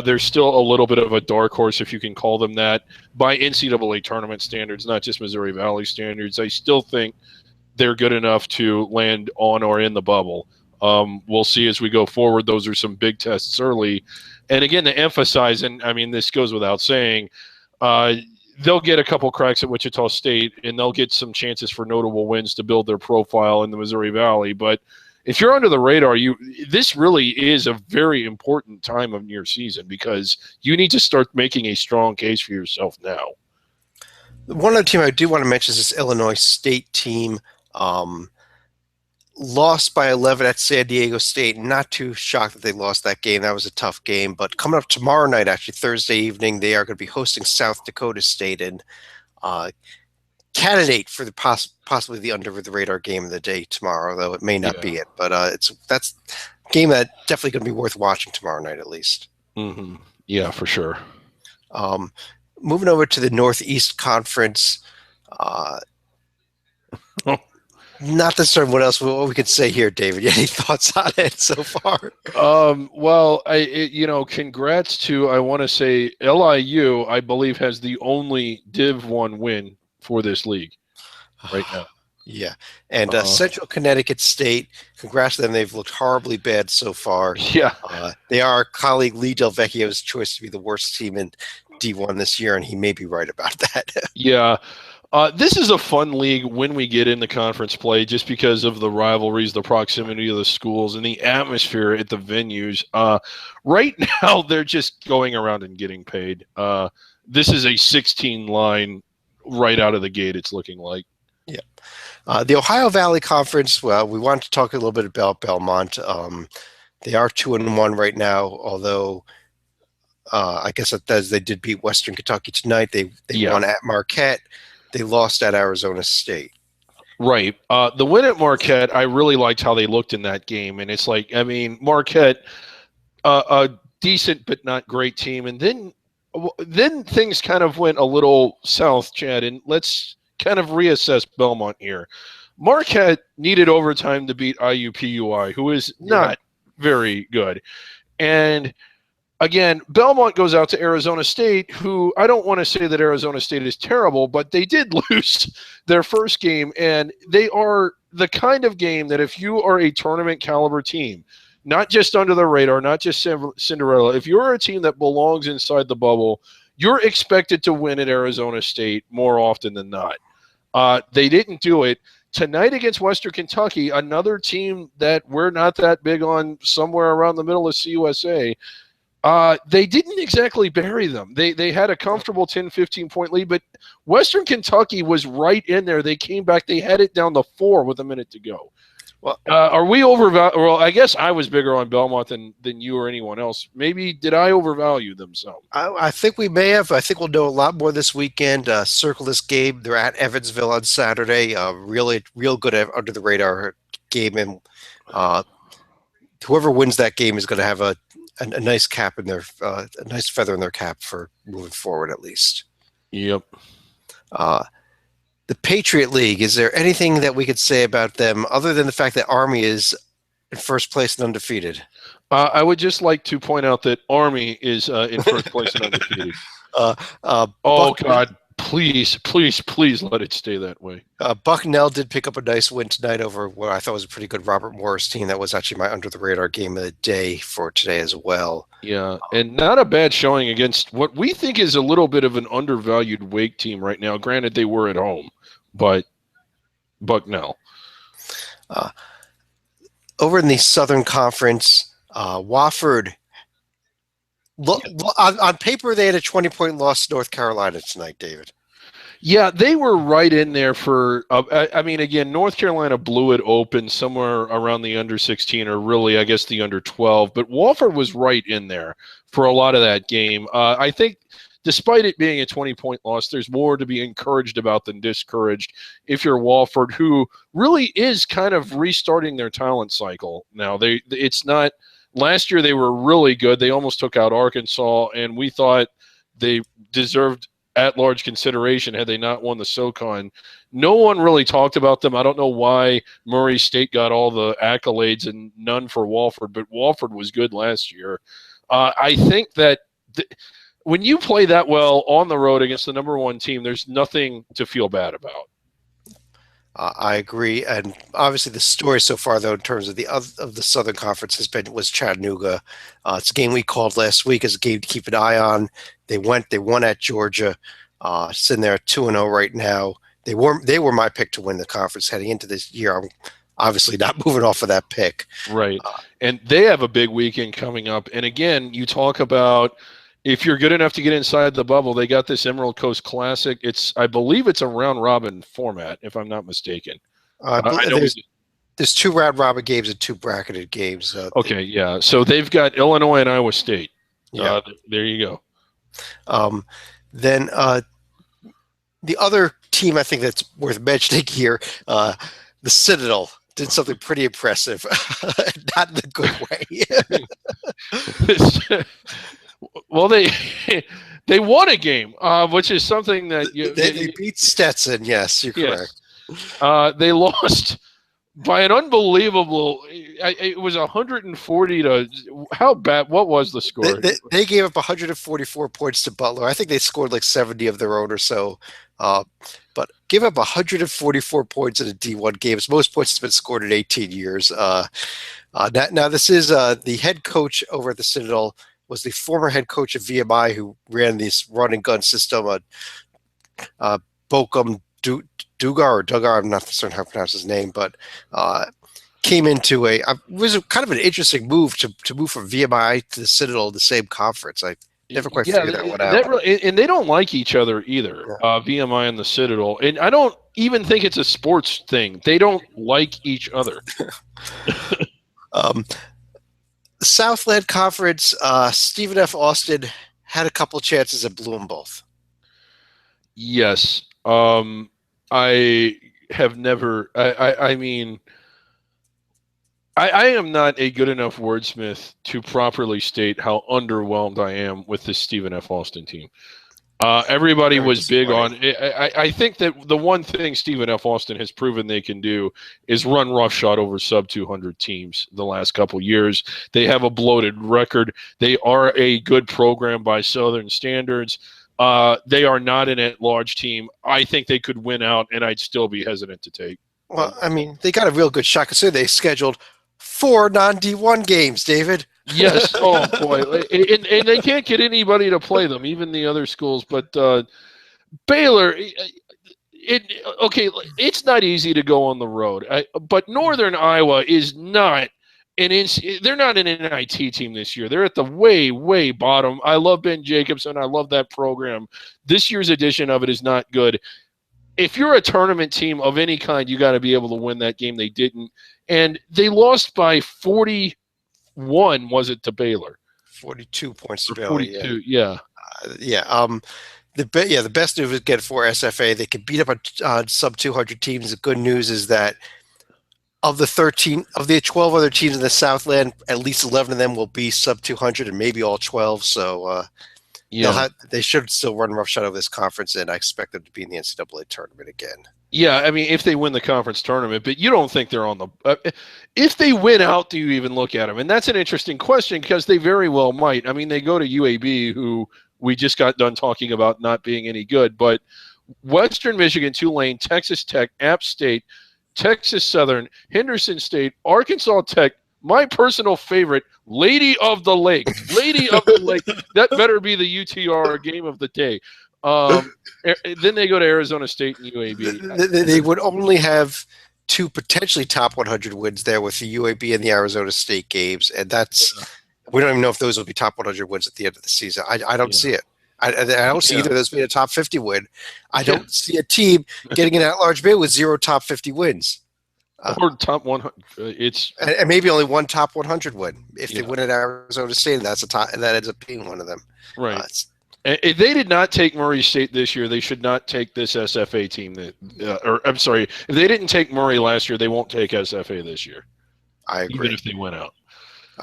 There's still a little bit of a dark horse, if you can call them that, by NCAA tournament standards, not just Missouri Valley standards. I still think they're good enough to land on or in the bubble. We'll see as we go forward. Those are some big tests early. And again, to emphasize, and I mean, this goes without saying, they'll get a couple cracks at Wichita State, and they'll get some chances for notable wins to build their profile in the Missouri Valley. But if you're under the radar, this really is a very important time of your season because you need to start making a strong case for yourself now. One other team I do want to mention is this Illinois State team. Lost by 11 at San Diego State. Not too shocked that they lost that game. That was a tough game. But coming up tomorrow night, actually Thursday evening, they are going to be hosting South Dakota State and candidate for the possibly the under the radar game of the day tomorrow, though it may not be it. But that's a game that definitely going to be worth watching tomorrow night at least. Mm-hmm. Yeah, for sure. Moving over to the Northeast Conference. Not this term. What else? What we could say here, David? You have any thoughts on it so far? Well, congrats to, I want to say, LIU, I believe, has the only Div 1 win for this league right now. Yeah. And Central Connecticut State, congrats to them. They've looked horribly bad so far. Yeah. They are our colleague Lee Del Vecchio's choice to be the worst team in D1 this year, and he may be right about that. Yeah. This is a fun league when we get into conference play just because of the rivalries, the proximity of the schools, and the atmosphere at the venues. Right now, they're just going around and getting paid. This is a 16 line right out of the gate, it's looking like. Yeah. The Ohio Valley Conference, well, we wanted to talk a little bit about Belmont. They are 2-1 right now, although I guess they did beat Western Kentucky tonight. They won at Marquette. They lost at Arizona State. Right. The win at Marquette, I really liked how they looked in that game. And it's like, I mean, Marquette, a decent but not great team. And then things kind of went a little south, Chad. And let's kind of reassess Belmont here. Marquette needed overtime to beat IUPUI, who is not very good. And again, Belmont goes out to Arizona State, who I don't want to say that Arizona State is terrible, but they did lose their first game, and they are the kind of game that if you are a tournament caliber team, not just under the radar, not just Cinderella, if you're a team that belongs inside the bubble, you're expected to win at Arizona State more often than not. They didn't do it. tonight against Western Kentucky, another team that we're not that big on, somewhere around the middle of CUSA. They didn't exactly bury them. They had a comfortable 10, 15-point lead, but Western Kentucky was right in there. They came back. They had it down to 4 with a minute to go. Well, are we overvalued? Well, I guess I was bigger on Belmont than you or anyone else. Maybe did I overvalue them some? I think we may have. I think we'll know a lot more this weekend. Circle this game. They're at Evansville on Saturday. Really, real good under the radar game, and whoever wins that game is going to have a nice cap in their a nice feather in their cap for moving forward, at least. Yep. The Patriot League, is there anything that we could say about them other than the fact that Army is in first place and undefeated? I would just like to point out that Army is in first place and undefeated. God, please let it stay that way. Bucknell did pick up a nice win tonight over what I thought was a pretty good Robert Morris team. That was actually my under-the-radar game of the day for today as well. Yeah, and not a bad showing against what we think is a little bit of an undervalued Wake team right now. Granted, they were at home, but Bucknell. Over in the Southern Conference, Wofford, on paper, they had a 20-point loss to North Carolina tonight, David. Yeah, they were right in there for I mean, again, North Carolina blew it open somewhere around the under 16, or really, I guess, the under 12. But Wofford was right in there for a lot of that game. I think despite it being a 20-point loss, there's more to be encouraged about than discouraged if you're Wofford, who really is kind of restarting their talent cycle now. It's not – last year they were really good. They almost took out Arkansas, and we thought they deserved – at-large consideration had they not won the SoCon. No one really talked about them. I don't know why Murray State got all the accolades and none for Wofford, but Wofford was good last year. I think that when you play that well on the road against the number one team, there's nothing to feel bad about. I agree, and obviously the story so far, though, in terms of the Southern Conference, was Chattanooga. It's a game we called last week as a game to keep an eye on. They won at Georgia. Sitting there at 2-0 right now. They were my pick to win the conference heading into this year. I'm obviously not moving off of that pick. Right, and they have a big weekend coming up. And again, you talk about if you're good enough to get inside the bubble, they got this Emerald Coast Classic. I believe it's a round robin format, if I'm not mistaken. There's 2 round robin games and 2 bracketed games. Okay, yeah. So they've got Illinois and Iowa State. Yeah. There you go. Then the other team I think that's worth mentioning here, the Citadel, did something pretty impressive, not in a good way. Well, they won a game, which is something that they beat Stetson. Yes, you're correct. They lost by an unbelievable. It was 140 to how bad? What was the score? They gave up 144 points to Butler. I think they scored like 70 of their own or so. But give up 144 points in a D1 game. It's most points that's been scored in 18 years. Now this is the head coach over at the Citadel was the former head coach of VMI who ran this run and gun system. Bokum Dugar, I'm not certain how to pronounce his name, but came into it was kind of an interesting move to move from VMI to the Citadel, the same conference. I never quite figured that one out. And they don't like each other either, VMI and the Citadel. And I don't even think it's a sports thing. They don't like each other. The Southland Conference, Stephen F. Austin had a couple chances and blew them both. Yes. I have never. I mean, I am not a good enough wordsmith to properly state how underwhelmed I am with this Stephen F. Austin team. Everybody was big on. I think that the one thing Stephen F. Austin has proven they can do is run roughshod over sub 200 teams the last couple years. They have a bloated record. They are a good program by Southern standards. They are not an at-large team. I think they could win out, and I'd still be hesitant to take. Well, I mean, they got a real good shot considering they scheduled 4 non-D1 games, David. Yes. Oh, boy. And they can't get anybody to play them, even the other schools. But Baylor, Okay, it's not easy to go on the road, but Northern Iowa is not they're not an NIT team this year. They're at the way bottom. I love Ben Jacobson. I love that program. This year's edition of it is not good. If you're a tournament team of any kind, you got to be able to win that game. They didn't, and they lost by 41. Was it to Baylor? 42 points to Baylor. 42. Yeah. The best news again for SFA, they could beat up on sub 200 teams. The good news is that of the 12 other teams in the Southland, at least 11 of them will be sub 200, and maybe all 12. So they should still run roughshod over this conference, and I expect them to be in the NCAA tournament again. Yeah, I mean, if they win the conference tournament, but you don't think they're on the if they win out, do you even look at them? And that's an interesting question because they very well might. I mean, they go to UAB, who we just got done talking about not being any good, but Western Michigan, Tulane, Texas Tech, App State, Texas Southern, Henderson State, Arkansas Tech, my personal favorite, Lady of the Lake. Lady of the Lake. That better be the UTR game of the day. Then they go to Arizona State and UAB. They would only have two potentially top 100 wins there with the UAB and the Arizona State games, and we don't even know if those will be top 100 wins at the end of the season. I don't see it. I don't see either of those being a top 50 win. I don't see a team getting an at-large bid with 0 top 50 wins. Or top 100. And maybe only one top 100 win. If they win at Arizona State, that's that ends up being one of them. Right. If they did not take Murray State this year, they should not take this SFA team. If they didn't take Murray last year, they won't take SFA this year. I agree. Even if they went out.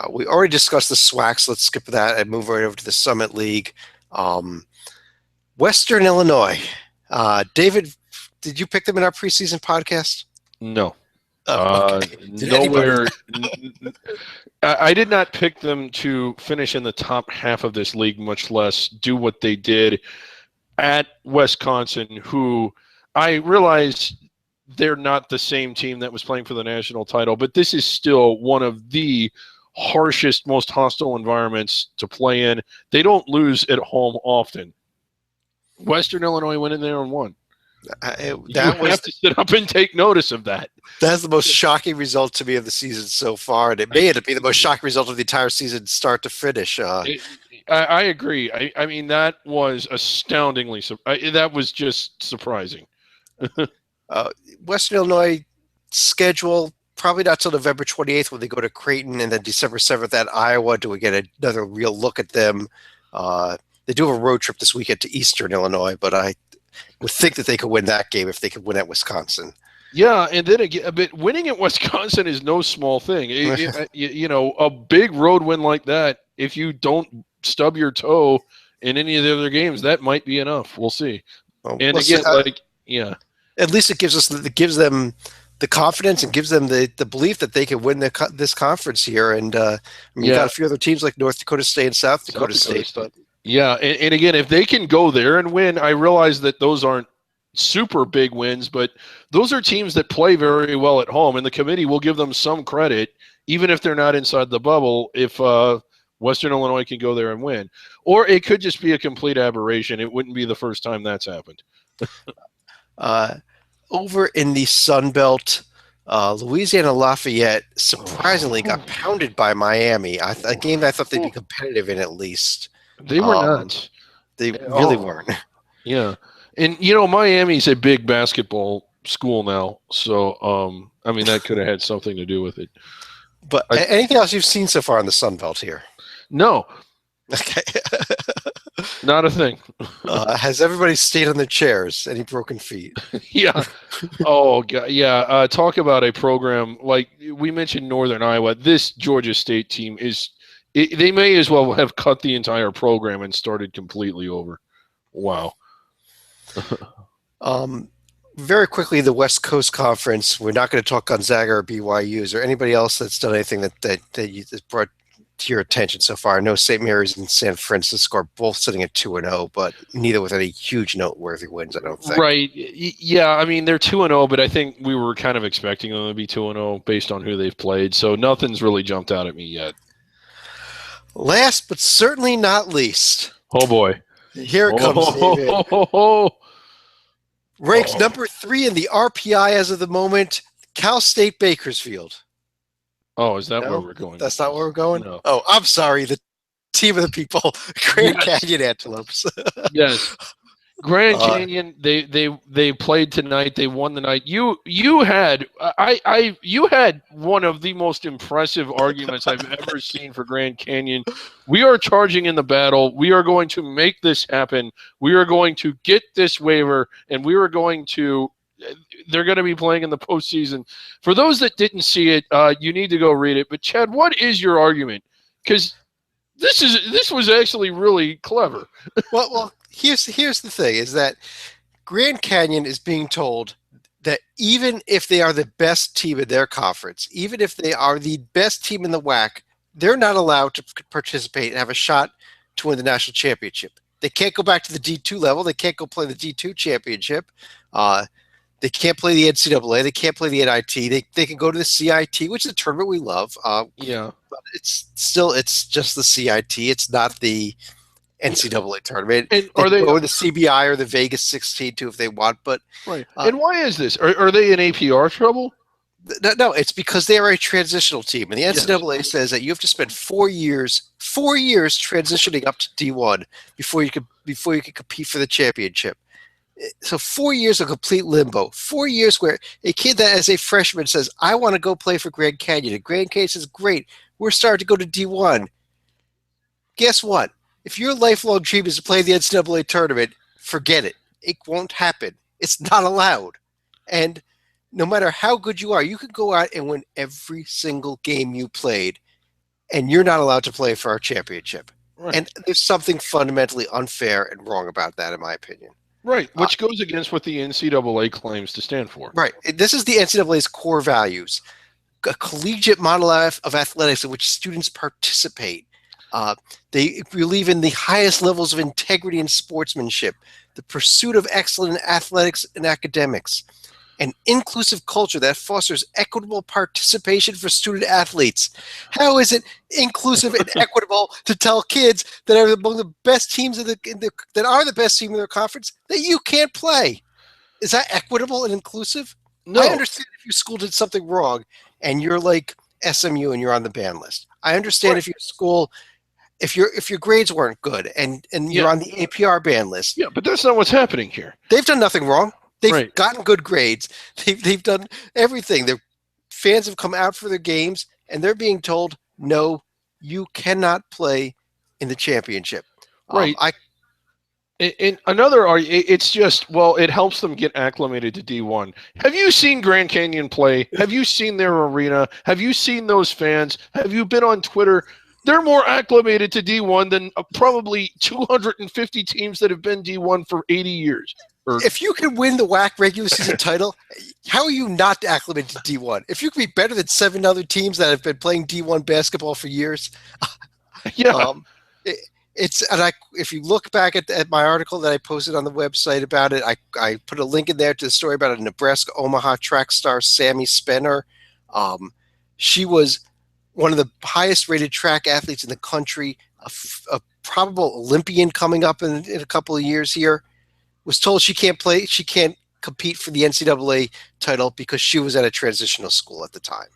We already discussed the SWACs. Let's skip that and move right over to the Summit League. Western Illinois. David, did you pick them in our preseason podcast? No. Oh, okay. Nowhere. I did not pick them to finish in the top half of this league, much less do what they did at Wisconsin, who I realize they're not the same team that was playing for the national title, but this is still one of the harshest, most hostile environments to play in. They don't lose at home often. Western Illinois went in there and won. You have to sit up and take notice of that. That's the most shocking result to me of the season so far, and it may end up being the most shocking result of the entire season, start to finish. I agree. I mean, that was astoundingly. That was just surprising. Western Illinois schedule probably not till November 28th when they go to Creighton, and then December 7th at Iowa. Do we get another real look at them? They do have a road trip this weekend to Eastern Illinois, but I would think that they could win that game if they could win at Wisconsin. Yeah, and then again, but winning at Wisconsin is no small thing. A big road win like that, if you don't stub your toe in any of the other games, that might be enough. We'll see. At least it gives them the confidence and gives them the belief that they can win this conference here. And you got a few other teams like North Dakota State and South Dakota State. But yeah, and again, if they can go there and win, I realize that those aren't super big wins, but those are teams that play very well at home, and the committee will give them some credit, even if they're not inside the bubble, if Western Illinois can go there and win. Or it could just be a complete aberration. It wouldn't be the first time that's happened. Over in the Sun Belt, Louisiana Lafayette surprisingly got pounded by Miami. A game that I thought they'd be competitive in at least. They were not. They really weren't. Yeah. And, Miami's a big basketball school now. So, I mean, that could have had something to do with it. But anything else you've seen so far in the Sun Belt here? No. Okay. Not a thing. Has everybody stayed on their chairs? Any broken feet? Yeah. Oh, God. Yeah. Talk about a program like we mentioned Northern Iowa. This Georgia State team they may as well have cut the entire program and started completely over. Wow. Very quickly, the West Coast Conference. We're not going to talk Gonzaga or BYU. Is there anybody else that's done anything that brought to your attention so far? I know St. Mary's and San Francisco are both sitting at 2-0, but neither with any huge noteworthy wins, I don't think. Right. Yeah, I mean, they're 2-0, but I think we were kind of expecting them to be 2-0 based on who they've played, so nothing's really jumped out at me yet. Last but certainly not least. Oh, boy. Here it comes, David. Ranked number 3 in the RPI as of the moment, Cal State Bakersfield. Oh, is that No, where we're going? that's not where we're going? No. Oh, I'm sorry. The team of the people, Grand Yes. Canyon Antelopes. Yes. Grand Canyon, they played tonight. They won the night. You had one of the most impressive arguments I've ever seen for Grand Canyon. We are charging in the battle. We are going to make this happen. We are going to get this waiver, and we are going to. They're going to be playing in the postseason. For those that didn't see it, you need to go read it. But Chad, what is your argument? Because this was actually really clever. Well, here's the thing: is that Grand Canyon is being told that even if they are the best team in their conference, even if they are the best team in the WAC, they're not allowed to participate and have a shot to win the national championship. They can't go back to the D2 level. They can't go play the D2 championship. They can't play the NCAA. They can't play the NIT. They can go to the CIT, which is a tournament we love. Yeah. But it's just the CIT. It's not the NCAA tournament. And they are they go to the CBI or the Vegas 16 too if they want? But right? And why is this? Are they in APR trouble? No, it's because they are a transitional team, and the NCAA says that you have to spend 4 years transitioning up to D1 before you can compete for the championship. So 4 years of complete limbo. 4 years where a kid that as a freshman says, I want to go play for Grand Canyon. And Grand Canyon says, great, we're starting to go to D1. Guess what? If your lifelong dream is to play the NCAA tournament, forget it. It won't happen. It's not allowed. And no matter how good you are, you could go out and win every single game you played, and you're not allowed to play for our championship. Right. And there's something fundamentally unfair and wrong about that, in my opinion. Right, which goes against what the NCAA claims to stand for. Right. This is the NCAA's core values, a collegiate model of athletics in which students participate. They believe in the highest levels of integrity and sportsmanship, the pursuit of excellent athletics and academics, an inclusive culture that fosters equitable participation for student athletes. How is it inclusive and equitable to tell kids that are among the best teams that are the best team in their conference that you can't play? Is that equitable and inclusive? No. I understand if your school did something wrong and you're like SMU and you're on the ban list. I understand if your school, if your grades weren't good and you're on the APR ban list. Yeah, but that's not what's happening here. They've done nothing wrong. They've gotten good grades. They've done everything. Their fans have come out for their games, and they're being told, no, you cannot play in the championship. Right. In another argument, it's just, well, it helps them get acclimated to D1. Have you seen Grand Canyon play? Have you seen their arena? Have you seen those fans? Have you been on Twitter? They're more acclimated to D1 than probably 250 teams that have been D1 for 80 years. If you can win the WAC regular season title, how are you not acclimated to D1? If you can be better than 7 other teams that have been playing D1 basketball for years, if you look back at my article that I posted on the website about it, I put a link in there to the story about a Nebraska Omaha track star, Sammy Spenner. She was one of the highest rated track athletes in the country, a probable Olympian coming up in a couple of years here. Was told she can't compete for the NCAA title because she was at a transitional school at the time.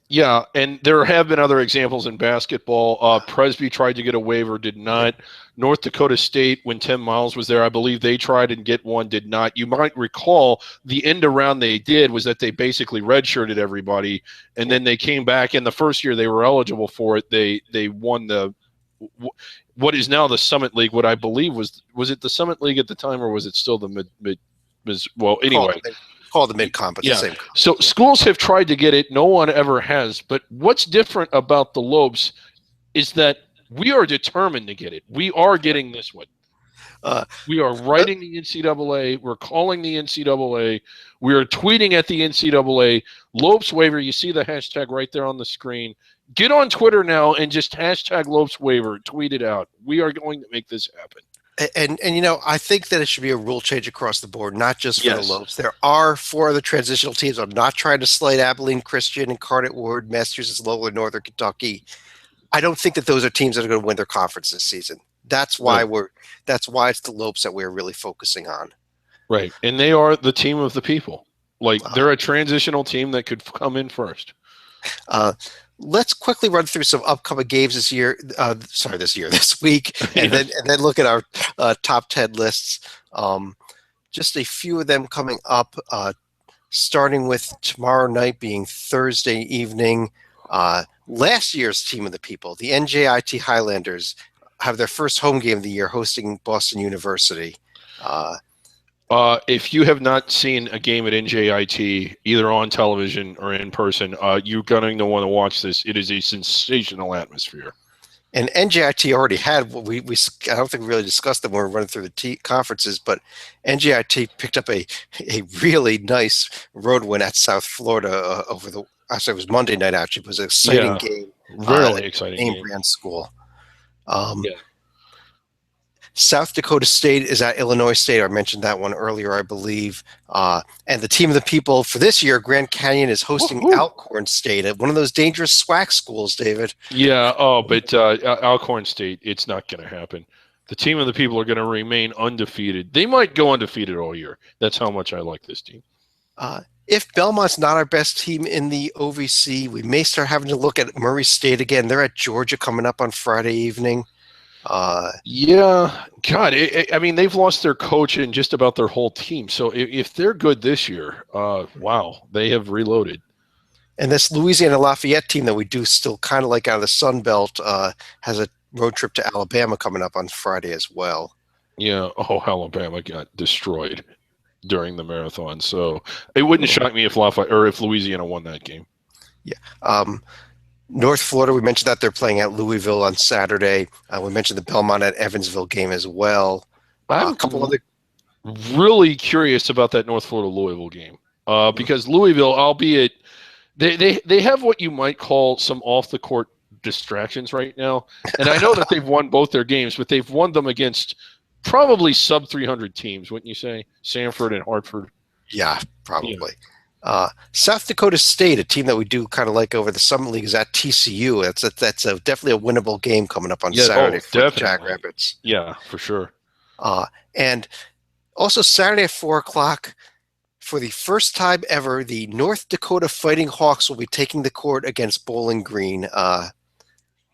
Yeah, and there have been other examples in basketball. Presby tried to get a waiver, did not. North Dakota State, when Tim Miles was there, I believe they tried and get one, did not. You might recall the end around they did was that they basically redshirted everybody, and then they came back. In the first year they were eligible for it, they won the what is now the Summit League. What I believe was it the Summit League at the time, or was it still the mid? Well, anyway. Called the mid-comp, but the same comp. So schools have tried to get it. No one ever has. But what's different about the Lopes is that we are determined to get it. We are getting this one. We are writing the NCAA. We're calling the NCAA. We are tweeting at the NCAA. Lopes waiver. You see the hashtag right there on the screen. Get on Twitter now and just hashtag Lopes waiver. Tweet it out. We are going to make this happen. And I think that it should be a rule change across the board, not just for the Lopes. There are 4 other transitional teams. I'm not trying to slight Abilene Christian, Incarnate Word, Massachusetts Lowell, and Northern Kentucky. I don't think that those are teams that are going to win their conference this season. That's why it's the Lopes that we're really focusing on. Right. And they are the team of the people. Like, they're a transitional team that could come in first. Let's quickly run through some upcoming games this year. This week, and then look at our top 10 lists. Just a few of them coming up. Starting with tomorrow night being Thursday evening. Last year's team of the people, the NJIT Highlanders, have their first home game of the year hosting Boston University. If you have not seen a game at NJIT, either on television or in person, you're going to want to watch this. It is a sensational atmosphere. And NJIT already had what we I don't think we really discussed them when we were running through the conferences, but NJIT picked up a really nice road win at South Florida it was Monday night actually. It was an exciting game. Really exciting game. Brand school. South Dakota State is at Illinois State. I mentioned that one earlier, I believe. And the team of the people for this year, Grand Canyon, is hosting Alcorn State at one of those dangerous SWAC schools, David. Yeah, but Alcorn State, it's not going to happen. The team of the people are going to remain undefeated. They might go undefeated all year. That's how much I like this team. If Belmont's not our best team in the OVC, we may start having to look at Murray State again. They're at Georgia coming up on Friday evening. Yeah, God, I mean, they've lost their coach and just about their whole team. So if they're good this year, wow, they have reloaded. And this Louisiana Lafayette team that we do still kind of like out of the Sun Belt has a road trip to Alabama coming up on Friday as well. Yeah. Oh, Alabama got destroyed during the marathon. So it wouldn't shock me if Louisiana won that game. Yeah. North Florida, we mentioned that they're playing at Louisville on Saturday. We mentioned the Belmont at Evansville game as well. I'm really curious about that North Florida Louisville game because Louisville, albeit they have what you might call some off the court distractions right now, and I know that they've won both their games, but they've won them against probably sub 300 teams, wouldn't you say? Sanford and Hartford. Yeah, probably. Yeah. South Dakota State, a team that we do kind of like over the Summit League, is at TCU. That's definitely a winnable game coming up on Saturday for Jackrabbits. Yeah, for sure. And also Saturday at 4 o'clock, for the first time ever, the North Dakota Fighting Hawks will be taking the court against Bowling Green.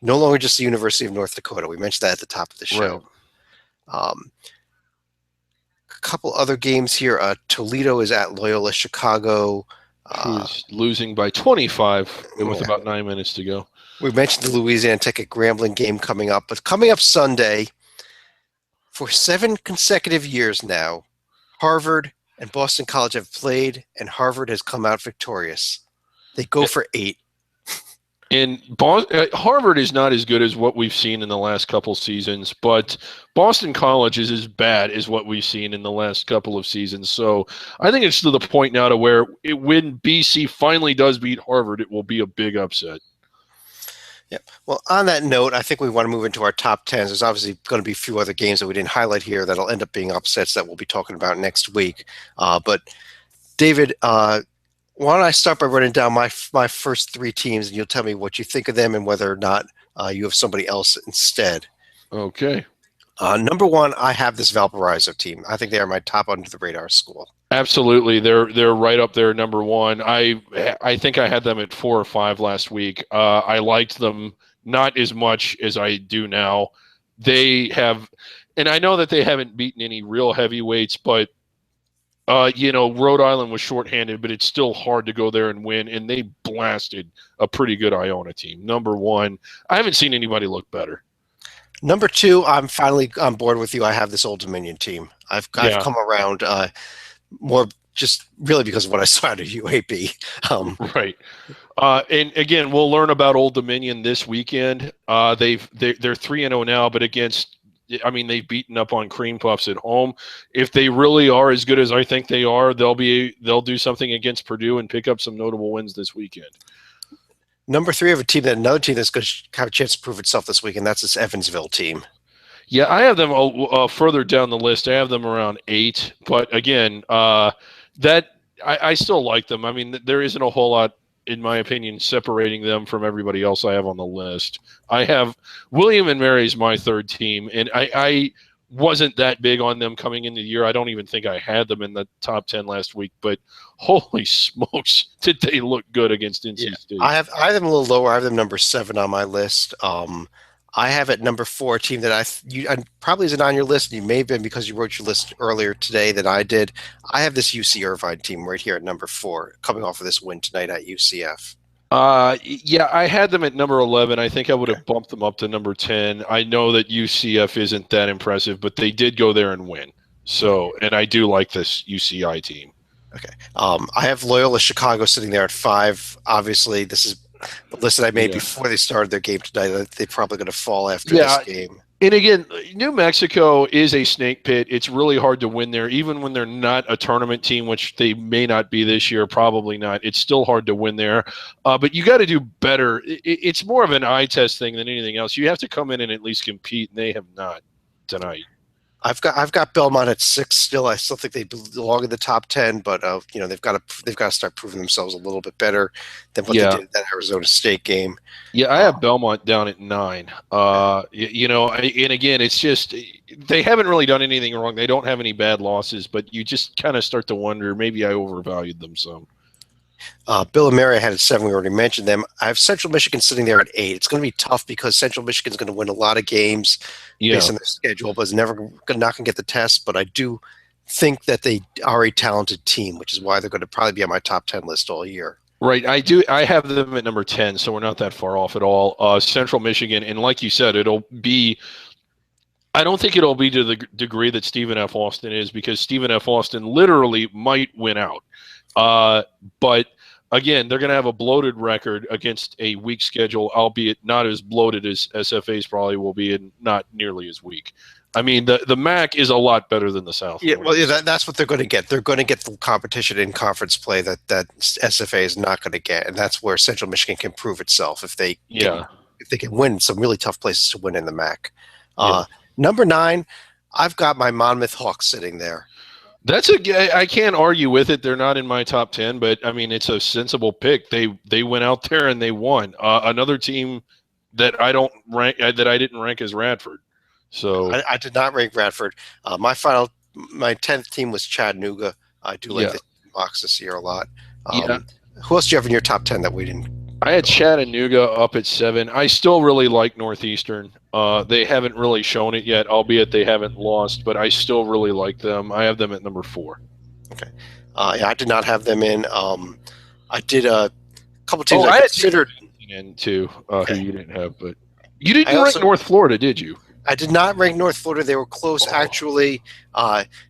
No longer just the University of North Dakota. We mentioned that at the top of the show. Right. A couple other games here. Toledo is at Loyola Chicago. Who's losing by 25 with about 9 minutes to go. We mentioned the Louisiana Tech at Grambling game coming up. But coming up Sunday, for 7 consecutive years now, Harvard and Boston College have played, and Harvard has come out victorious. They go for 8. And Harvard is not as good as what we've seen in the last couple seasons, but Boston College is as bad as what we've seen in the last couple of seasons. So I think it's to the point now to where when BC finally does beat Harvard, it will be a big upset. Yeah. Well, on that note, I think we want to move into our top 10s. There's obviously going to be a few other games that we didn't highlight here that'll end up being upsets that we'll be talking about next week. But David, why don't I start by running down my first 3 teams, and you'll tell me what you think of them and whether or not you have somebody else instead. Okay. Number 1, I have this Valparaiso team. I think they are my top under the radar school. Absolutely, they're right up there, number 1. I think I had them at 4 or 5 last week. I liked them not as much as I do now. They have, and I know that they haven't beaten any real heavyweights, but Rhode Island was shorthanded, but it's still hard to go there and win, and they blasted a pretty good Iona team. Number 1, I haven't seen anybody look better. Number 2, I'm finally on board with you. I have this Old Dominion team. I've come around more just really because of what I saw at UAB. Right. And again, we'll learn about Old Dominion this weekend. They're 3-0 now, but they've beaten up on Cream Puffs at home. If they really are as good as I think they are, they'll do something against Purdue and pick up some notable wins this weekend. Number 3, I have another team that's going to have a chance to prove itself this week, and that's this Evansville team. Yeah, I have them further down the list. I have them around 8, but again, I still like them. I mean, there isn't a whole lot, in my opinion, separating them from everybody else I have on the list. I have William and Mary's my 3rd team, and I wasn't that big on them coming into the year. I don't even think I had them in the top 10 last week, but holy smokes, did they look good against NC State. I have them a little lower. I have them number 7 on my list. I have at number 4 a team that I probably isn't on your list. And you may have been because you wrote your list earlier today than I did. I have this UC Irvine team right here at number 4, coming off of this win tonight at UCF. Yeah, I had them at number 11. I think I would have bumped them up to number 10. I know that UCF isn't that impressive, but they did go there and win. So, and I do like this UCI team. Okay. I have Loyola Chicago sitting there at 5. Obviously, this is the list that I made before they started their game tonight. They're probably going to fall after this game. And again, New Mexico is a snake pit. It's really hard to win there, even when they're not a tournament team, which they may not be this year, probably not. It's still hard to win there. But you got to do better. It's more of an eye test thing than anything else. You have to come in and at least compete, and they have not tonight. I've got Belmont at 6 still. I still think they belong in the top 10, but they've got to start proving themselves a little bit better than what they did in that Arizona State game. Yeah, I have Belmont down at 9. And again, it's just they haven't really done anything wrong. They don't have any bad losses, but you just kind of start to wonder, maybe I overvalued them some. Bill and Mary had at 7. We already mentioned them. I have Central Michigan sitting there at 8. It's going to be tough because Central Michigan is going to win a lot of games based on their schedule, but it's not going to get the test. But I do think that they are a talented team, which is why they're going to probably be on my top 10 list all year. Right. I have them at number 10, so we're not that far off at all. Central Michigan, and like you said, I don't think it'll be to the degree that Stephen F. Austin is, because Stephen F. Austin literally might win out. But again, they're going to have a bloated record against a weak schedule, albeit not as bloated as SFA's probably will be, and not nearly as weak. I mean, the MAC is a lot better than the South. Yeah, well, that's what they're going to get. They're going to get the competition in conference play that SFA is not going to get, and that's where Central Michigan can prove itself if they can win some really tough places to win in the MAC. Number 9, I've got my Monmouth Hawks sitting there. I can't argue with it. They're not in my top 10, but I mean, it's a sensible pick. They went out there and they won. Another team that I didn't rank as Radford. So I did not rank Radford. My 10th team was Chattanooga. I do like the box this year a lot. Who else do you have in your top 10 that we didn't? I had Chattanooga up at 7. I still really like Northeastern. They haven't really shown it yet, albeit they haven't lost, but I still really like them. I have them at number 4. Okay. I did not have them in. I did a couple teams I considered in too, who you didn't have, but you didn't rank North Florida, did you? I did not rank North Florida. They were close, actually.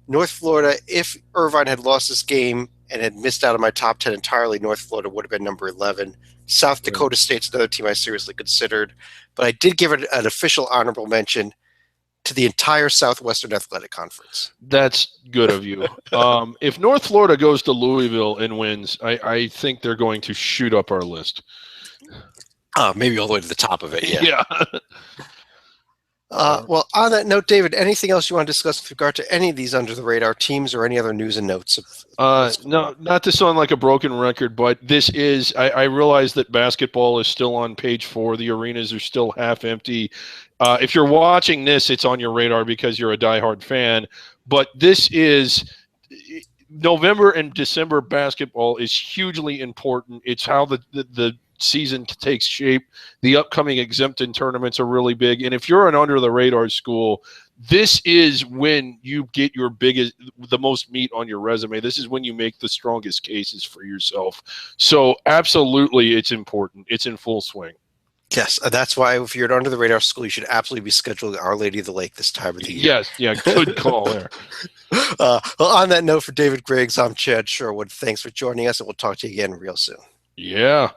North Florida, if Irvine had lost this game and had missed out on my top 10 entirely, North Florida would have been number 11. South Dakota State's another team I seriously considered, but I did give it an official honorable mention to the entire Southwestern Athletic Conference. That's good of you. If North Florida goes to Louisville and wins, I think they're going to shoot up our list. Maybe all the way to the top of it, yeah. Well, on that note, David, anything else you want to discuss with regard to any of these under-the-radar teams or any other news and notes? No, not to sound like a broken record, but this is – I realize that basketball is still on page 4. The arenas are still half empty. If you're watching this, it's on your radar because you're a diehard fan. But this is – November and December basketball is hugely important. It's how the season takes shape. The upcoming exemption tournaments are really big, and if you're an under the radar school, this is when you get the most meat on your resume. This is when you make the strongest cases for yourself. So absolutely, it's important. It's in full swing. Yes, that's why if you're an under the radar school, you should absolutely be scheduling Our Lady of the Lake this time of the year. Yes, yeah, good call there. Well, on that note, for David Griggs, I'm Chad Sherwood. Thanks for joining us, and we'll talk to you again real soon. Yeah.